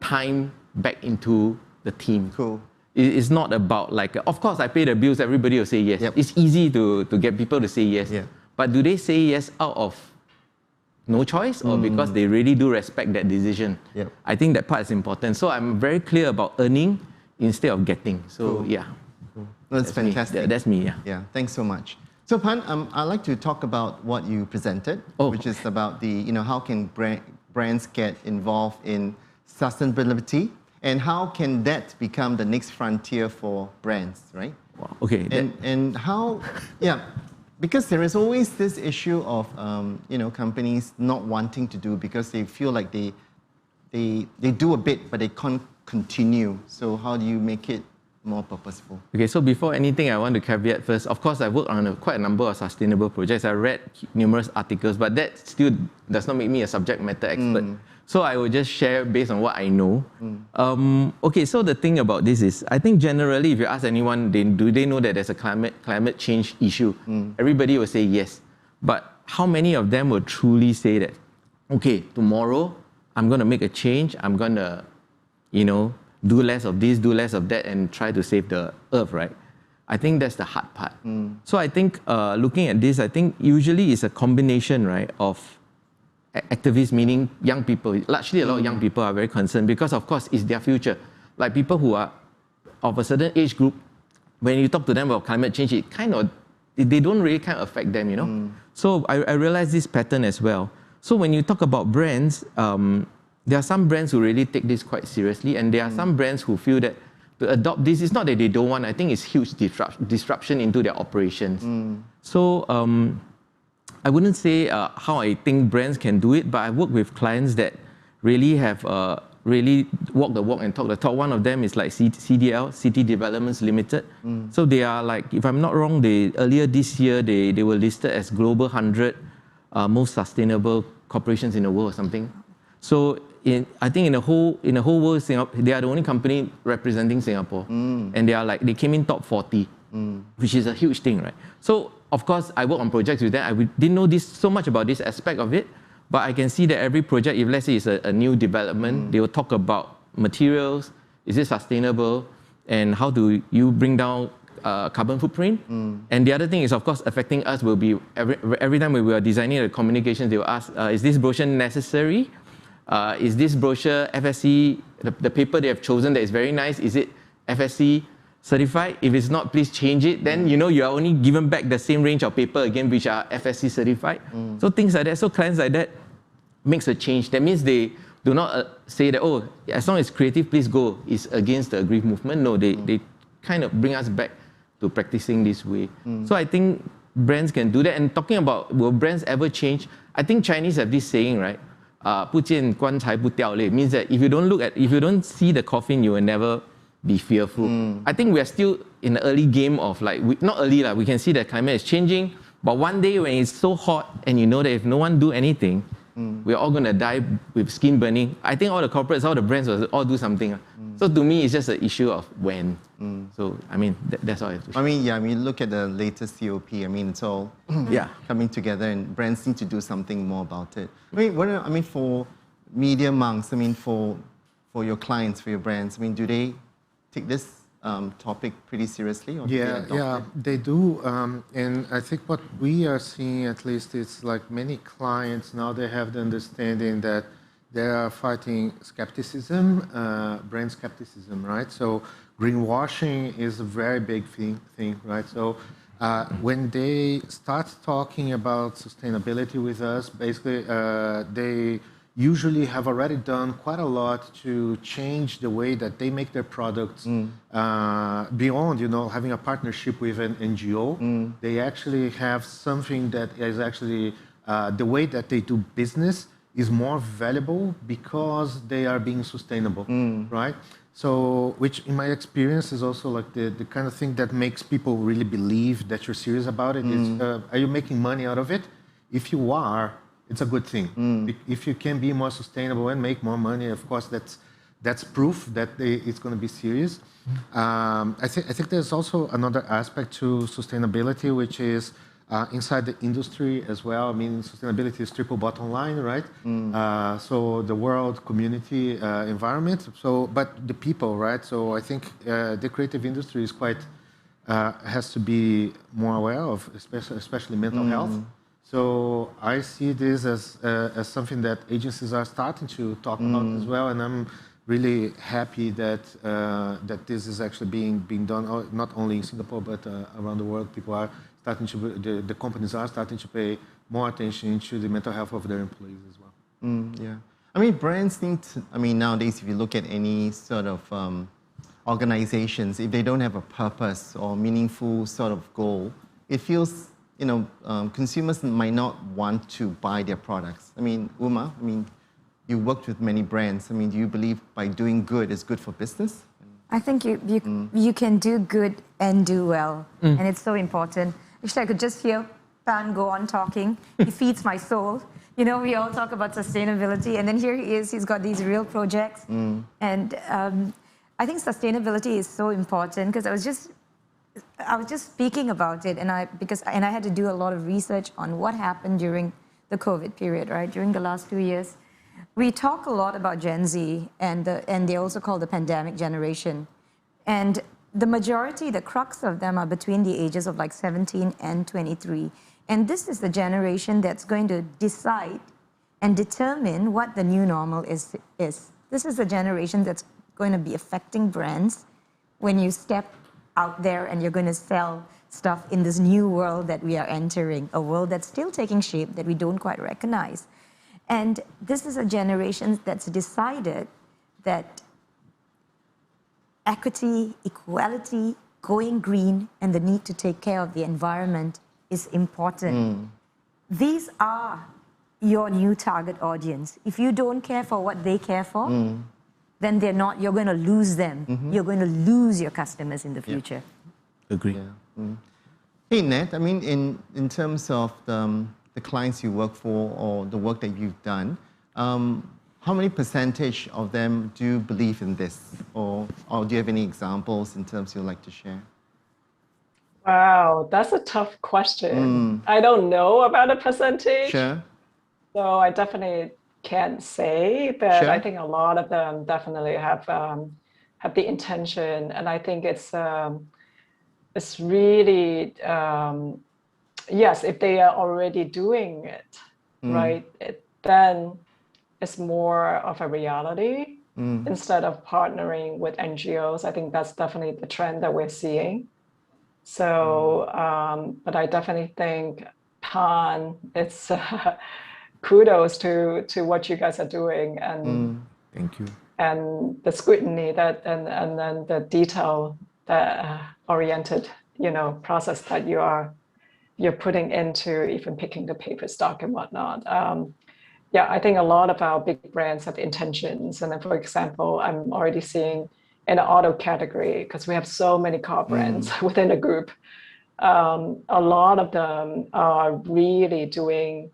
I: time back into the team.
C: Cool.
I: It's not about like, of course, I pay the bills, everybody will say yes.
C: Yep.
I: It's easy to get people to say yes.
C: Yeah.
I: But do they say yes out of no choice or because they really do respect that decision?
C: Yep.
I: I think that part is important. So I'm very clear about earning instead of getting. So yeah.
C: Cool. That's fantastic.
I: Me. That's me, yeah.
C: Yeah, thanks so much. So Pan, I'd like to talk about what you presented, which is about the, how can brands get involved in sustainability and how can that become the next frontier for brands, right?
I: Wow. Okay.
C: And how, because there is always this issue of, companies not wanting to do because they feel like they do a bit, but they can't continue. So how do you make it more purposeful?
I: Okay, so before anything, I want to caveat first. Of course, I worked on quite a number of sustainable projects. I read numerous articles, but that still does not make me a subject matter expert. So I will just share based on what I know. Okay, so the thing about this is, I think generally, if you ask anyone, do they know that there's a climate change issue? Everybody will say yes. But how many of them will truly say that, okay, tomorrow, I'm going to make a change, I'm going to, do less of this, do less of that, and try to save the earth, right? I think that's the hard part. So I think looking at this, I think usually it's a combination, right, of activists, meaning young people. Largely, a lot of young people are very concerned because, of course, it's their future. Like people who are of a certain age group, when you talk to them about climate change, they don't really kind of affect them, So I realize this pattern as well. So when you talk about brands, there are some brands who really take this quite seriously, and there are some brands who feel that to adopt this, it's not that they don't want, I think it's huge disruption into their operations. So I wouldn't say how I think brands can do it, but I work with clients that really have really walk the walk and talk the talk. One of them is like CDL, City Developments Limited. So they are like, if I'm not wrong, earlier this year, they were listed as Global 100 most sustainable corporations in the world or something. So I think in the whole world, Singapore, they are the only company representing Singapore. And they came in top 40, which is a huge thing, right? So of course, I work on projects with them. I didn't know so much about this aspect of it, but I can see that every project, if let's say it's a new development, they will talk about materials, is it sustainable, and how do you bring down carbon footprint? And the other thing is, of course, affecting us will be every time we are designing the communications, they will ask, is this brochure necessary? Is this brochure FSC, the paper they have chosen that is very nice, is it FSC certified? If it's not, please change it. Then you are only given back the same range of paper again, which are FSC certified. So things like that. So clients like that makes a change. That means they do not say that, oh, as long as creative, please go, is against the Agree movement. No, they kind of bring us back to practicing this way. So I think brands can do that. And talking about will brands ever change? I think Chinese have this saying, right? 不见棺材不掉泪 means that if you don't see the coffin, you will never be fearful. I think we are still in the early game of not early, we can see that climate is changing, but one day when it's so hot and you know that if no one do anything, we're all going to die with skin burning. I think all the corporates, all the brands will all do something. So to me, it's just an issue of when. So, I mean, that's all I have to say.
C: Look at the latest COP. It's all coming together and brands need to do something more about it. For Media Monks, for your clients, for your brands, do they take this topic pretty seriously? Or
G: They do. And I think what we are seeing, at least, is like many clients now, they have the understanding that they are fighting skepticism, brand skepticism, right? So greenwashing is a very big thing, right? So when they start talking about sustainability with us, basically they usually have already done quite a lot to change the way that they make their products. Beyond, having a partnership with an NGO, they actually have something that is actually the way that they do business is more valuable because they are being sustainable, right? So, which in my experience is also like the kind of thing that makes people really believe that you're serious about it. Are you making money out of it? If you are, it's a good thing. If you can be more sustainable and make more money, of course, that's proof that it's going to be serious. I think there's also another aspect to sustainability, which is inside the industry as well. I mean, sustainability is triple bottom line, right? So the world, community, environment. So, but the people, right? So I think the creative industry is quite has to be more aware of, especially mental health. So I see this as something that agencies are starting to talk about as well, and I'm really happy that that this is actually being done not only in Singapore but around the world. People are starting to the companies are starting to pay more attention to the mental health of their employees as well.
C: Yeah, I mean brands need to, I mean nowadays if you look at any sort of organizations, if they don't have a purpose or meaningful sort of goal, it feels consumers might not want to buy their products. I mean, Uma, you worked with many brands. I mean, do you believe by doing good is good for business?
H: I think you can do good and do well, and it's so important. Actually, I could just hear Pan go on talking. He feeds my soul. You know, we all talk about sustainability, and then here he is. He's got these real projects, and I think sustainability is so important because I was just speaking about it, and I had to do a lot of research on what happened during the COVID period, right? During the last 2 years, we talk a lot about Gen Z, and they also call the pandemic generation, and the majority, the crux of them, are between the ages of like 17 and 23, and this is the generation that's going to decide and determine what the new normal is. This is the generation that's going to be affecting brands when you step out there and you're going to sell stuff in this new world that we are entering, a world that's still taking shape that we don't quite recognize. And this is a generation that's decided that equity, equality, going green, and the need to take care of the environment is important. These are your new target audience. If you don't care for what they care for, then you're going to lose them. You're going to lose your customers in the future.
I: Agree.
C: Yeah. Hey, Nat, I mean, in terms of the clients you work for or the work that you've done, how many percentage of them do believe in this? Or do you have any examples in terms you'd like to share?
D: Wow, that's a tough question. I don't know about a percentage.
C: Sure.
D: So I definitely can't say, but I think a lot of them definitely have the intention, and I think it's really yes, if they are already doing it, right, then it's more of a reality instead of partnering with NGOs. I think that's definitely the trend that we're seeing. So, but I definitely think Pan, it's kudos to what you guys are doing, and
I: thank you,
D: and the scrutiny that and then the detail oriented process that you're putting into even picking the paper stock and whatnot. Yeah, I think a lot of our big brands have intentions, and then for example, I'm already seeing in the auto category, because we have so many car brands within the group, a lot of them are really doing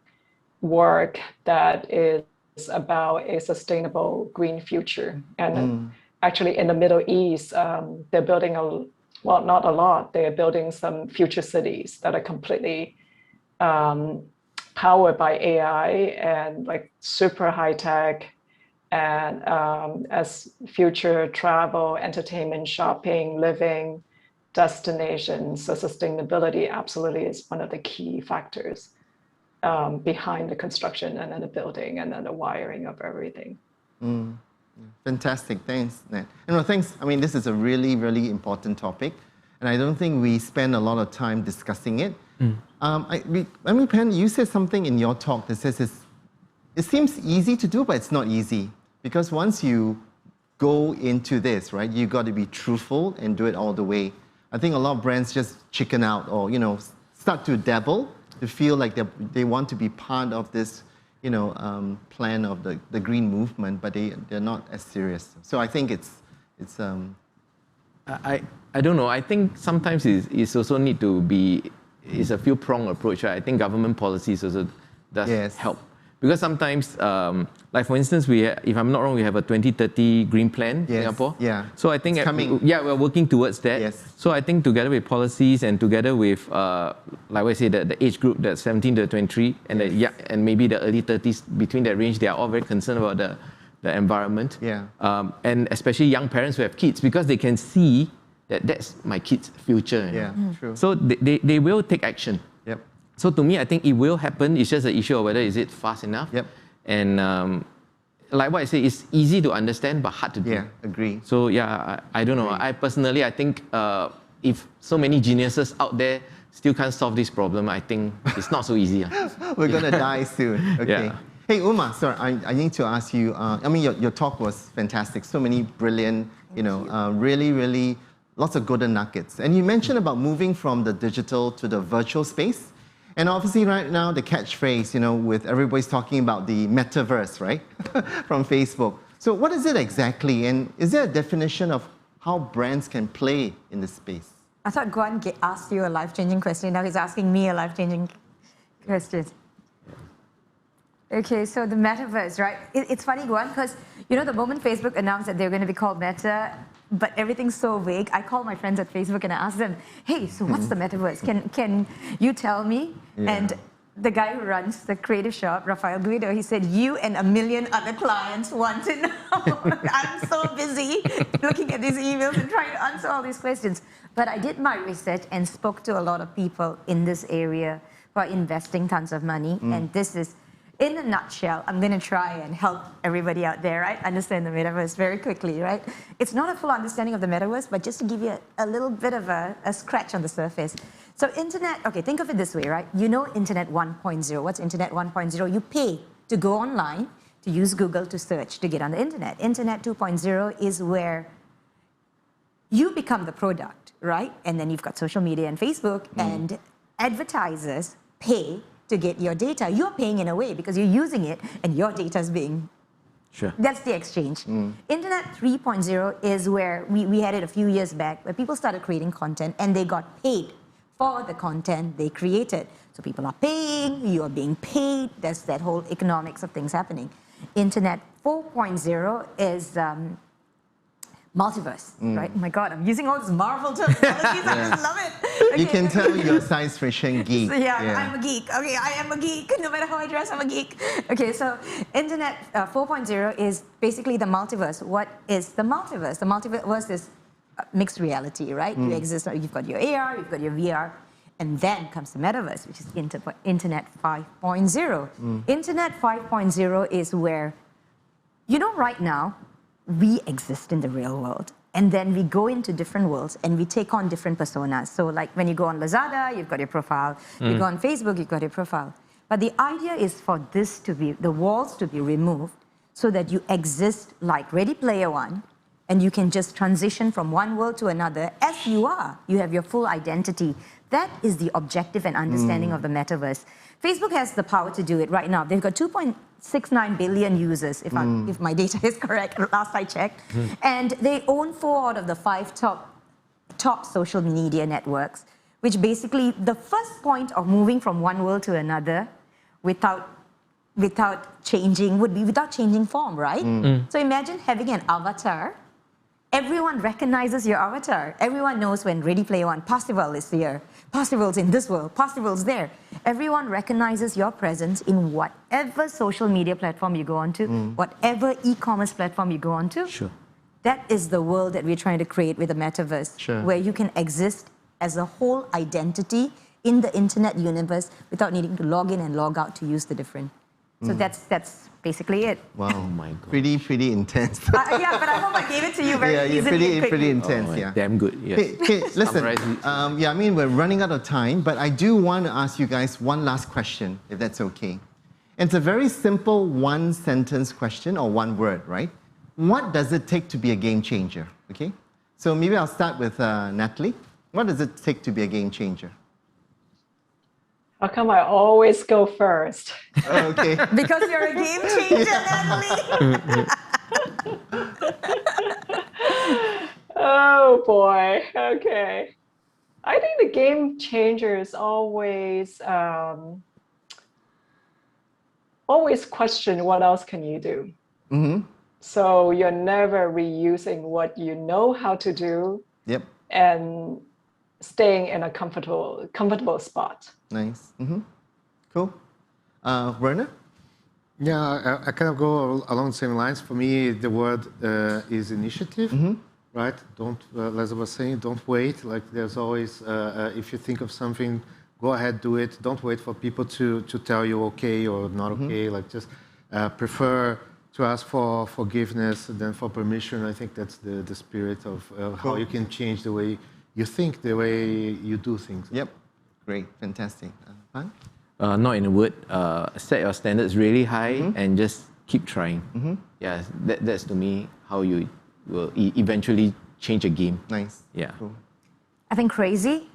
D: work that is about a sustainable green future. And actually in the Middle East, they're building not a lot, they're building some future cities that are completely powered by AI and like super high tech. And as future travel, entertainment, shopping, living destinations, so sustainability absolutely is one of the key factors behind the construction and then the building and then the wiring of everything.
C: Fantastic, thanks, Nat. Thanks. I mean, this is a really, really important topic, and I don't think we spend a lot of time discussing it. Pan, you said something in your talk that says it seems easy to do, but it's not easy, because once you go into this, right, you got to be truthful and do it all the way. I think a lot of brands just chicken out or start to dabble to feel like they want to be part of this plan of the green movement, but they're not as serious. So I think it's
I: I don't know. I think sometimes it's also need to be, it's a few-pronged approach. Right? I think government policies also does help. Because sometimes, like for instance, if I'm not wrong, we have a 2030 green plan in Singapore.
C: Yeah.
I: So I think, we're working towards that.
C: Yes.
I: So I think together with policies and together with, like I say, the age group, that's 17 to 23, and and maybe the early 30s, between that range, they are all very concerned about the environment.
C: Yeah.
I: And especially young parents who have kids, because they can see that that's my kid's future.
C: Yeah, true.
I: So they will take action.
C: Yep.
I: So to me, I think it will happen. It's just an issue of whether is it fast enough.
C: Yep.
I: And like what I say, it's easy to understand but hard to do.
C: Yeah, agree.
I: So yeah, I don't know. I personally, I think if so many geniuses out there still can't solve this problem, I think it's not so easy.
C: We're gonna die soon. Okay.
I: Yeah.
C: Hey, Uma, sorry, I need to ask you. I mean, your talk was fantastic. So many brilliant, really, really lots of golden nuggets. And you mentioned about moving from the digital to the virtual space. And obviously right now, the catchphrase, with everybody's talking about the metaverse, right? From Facebook. So what is it exactly? And is there a definition of how brands can play in this space?
H: I thought Guan asked you a life-changing question. Now he's asking me a life-changing question. Okay, so the metaverse, right? It's funny, Guan, because the moment Facebook announced that they're going to be called Meta, but everything's so vague, I call my friends at Facebook and I ask them, hey, so what's the metaverse? Can you tell me?
C: Yeah.
H: And the guy who runs the creative shop, Rafael Guido, he said, you and a million other clients want to know. I'm so busy looking at these emails and trying to answer all these questions. But I did my research and spoke to a lot of people in this area who are investing tons of money. And this is, in a nutshell, I'm going to try and help everybody out there, right, understand the metaverse very quickly, right? It's not a full understanding of the metaverse, but just to give you a little bit of a scratch on the surface. So internet, okay, think of it this way, right? You know Internet 1.0. What's Internet 1.0? You pay to go online, to use Google to search, to get on the internet. Internet 2.0 is where you become the product, right? And then you've got social media and Facebook, and advertisers pay to get your data. You're paying in a way because you're using it and your data is being...
I: Sure.
H: That's the exchange. Internet 3.0 is where we had it a few years back, where people started creating content and they got paid for the content they created. So people are paying, you are being paid. There's that whole economics of things happening. Internet 4.0 is multiverse, right? Oh my God, I'm using all these Marvel terminologies. I just love it. Okay.
C: You can tell you're a science fiction geek.
H: So yeah, I'm a geek. Okay, I am a geek. No matter how I dress, I'm a geek. Okay, so Internet 4.0 is basically the multiverse. What is the multiverse? The multiverse is mixed reality, right? You exist, you've got your AR, you've got your VR, and then comes the metaverse, which is Internet 5.0. Internet 5.0 is where, right now, we exist in the real world. And then we go into different worlds and we take on different personas. So like when you go on Lazada, you've got your profile. You go on Facebook, you've got your profile. But the idea is for this to be, the walls to be removed so that you exist like Ready Player One and you can just transition from one world to another as you are. You have your full identity. That is the objective and understanding of the metaverse. Facebook has the power to do it right now. They've got 2.69 billion users, if my data is correct, last I checked. And they own 4 out of the 5 top social media networks, which basically the first point of moving from one world to another without changing would be without changing form, right? So imagine having an avatar. Everyone recognizes your avatar. Everyone knows when Ready Player One, Parsival is here, Parsival's in this world, Parsival's there. Everyone recognizes your presence in whatever social media platform you go onto, whatever e-commerce platform you go onto.
I: Sure.
H: That is the world that we're trying to create with the metaverse, where you can exist as a whole identity in the internet universe without needing to log in and log out to use the different. So that's basically it.
C: Wow, oh my God. Pretty intense.
H: Yeah, but I hope I gave it to you very easily.
C: Pretty intense, yeah.
I: Damn good, yes.
C: Hey, listen, I mean, we're running out of time, but I do want to ask you guys one last question, if that's okay. It's a very simple one-sentence question or one word, right? What does it take to be a game changer, okay? So maybe I'll start with Natalie. What does it take to be a game changer?
D: How come I always go first?
C: Okay.
H: Because you're a game changer, Natalie.
D: Oh boy. Okay. I think the game changer is always always question what else can you do. So you're never reusing what you know how to do.
C: Yep.
D: And staying in a comfortable spot.
C: Nice. Cool. Werner?
G: Yeah, I kind of go along the same lines. For me, the word is initiative, right? Don't, as I was saying, don't wait. Like there's always, if you think of something, go ahead, do it. Don't wait for people to tell you okay or not okay. Like just prefer to ask for forgiveness than for permission. I think that's the spirit of how you can change the way you think, the way you do things.
C: Yep. Great. Fantastic. Pan?
I: Not in a word. Set your standards really high and just keep trying. Yeah, that's to me how you will eventually change a game.
C: Nice.
I: Yeah.
C: Cool.
H: I think crazy.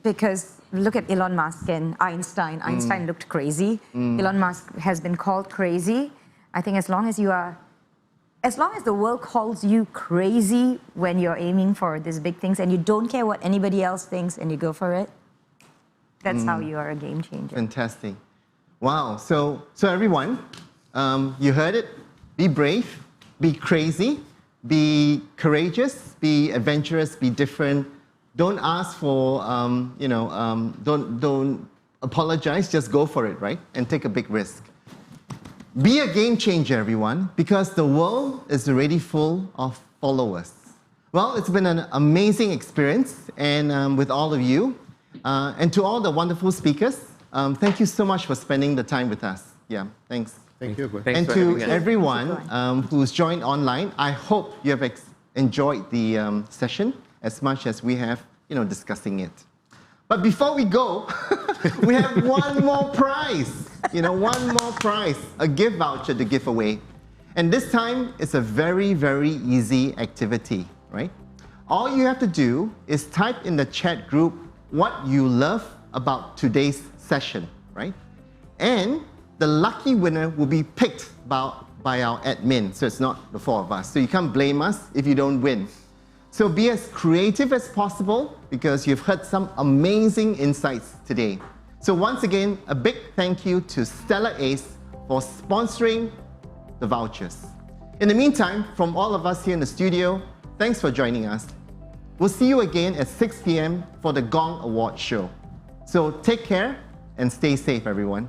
H: Because look at Elon Musk and Einstein. Einstein looked crazy. Elon Musk has been called crazy. I think as long as the world calls you crazy when you're aiming for these big things and you don't care what anybody else thinks and you go for it, that's how you are a game changer.
C: Fantastic. Wow. So everyone, you heard it. Be brave, be crazy, be courageous, be adventurous, be different. Don't ask for, don't apologize, just go for it, right? And take a big risk. Be a game changer, everyone, because the world is already full of followers. Well, it's been an amazing experience and with all of you. And to all the wonderful speakers, thank you so much for spending the time with us. Yeah, thanks.
G: Thank you.
C: And to everyone who's joined online, I hope you have enjoyed the session as much as we have, discussing it. But before we go, we have one more prize. One more prize, a gift voucher to give away. And this time, it's a very, very easy activity, right? All you have to do is type in the chat group what you love about today's session, right? And the lucky winner will be picked by our admin, so it's not the four of us. So you can't blame us if you don't win. So be as creative as possible because you've heard some amazing insights today. So once again, a big thank you to Stellar Ace for sponsoring the vouchers. In the meantime, from all of us here in the studio, thanks for joining us. We'll see you again at 6 p.m. for the Gong Award show. So take care and stay safe, everyone.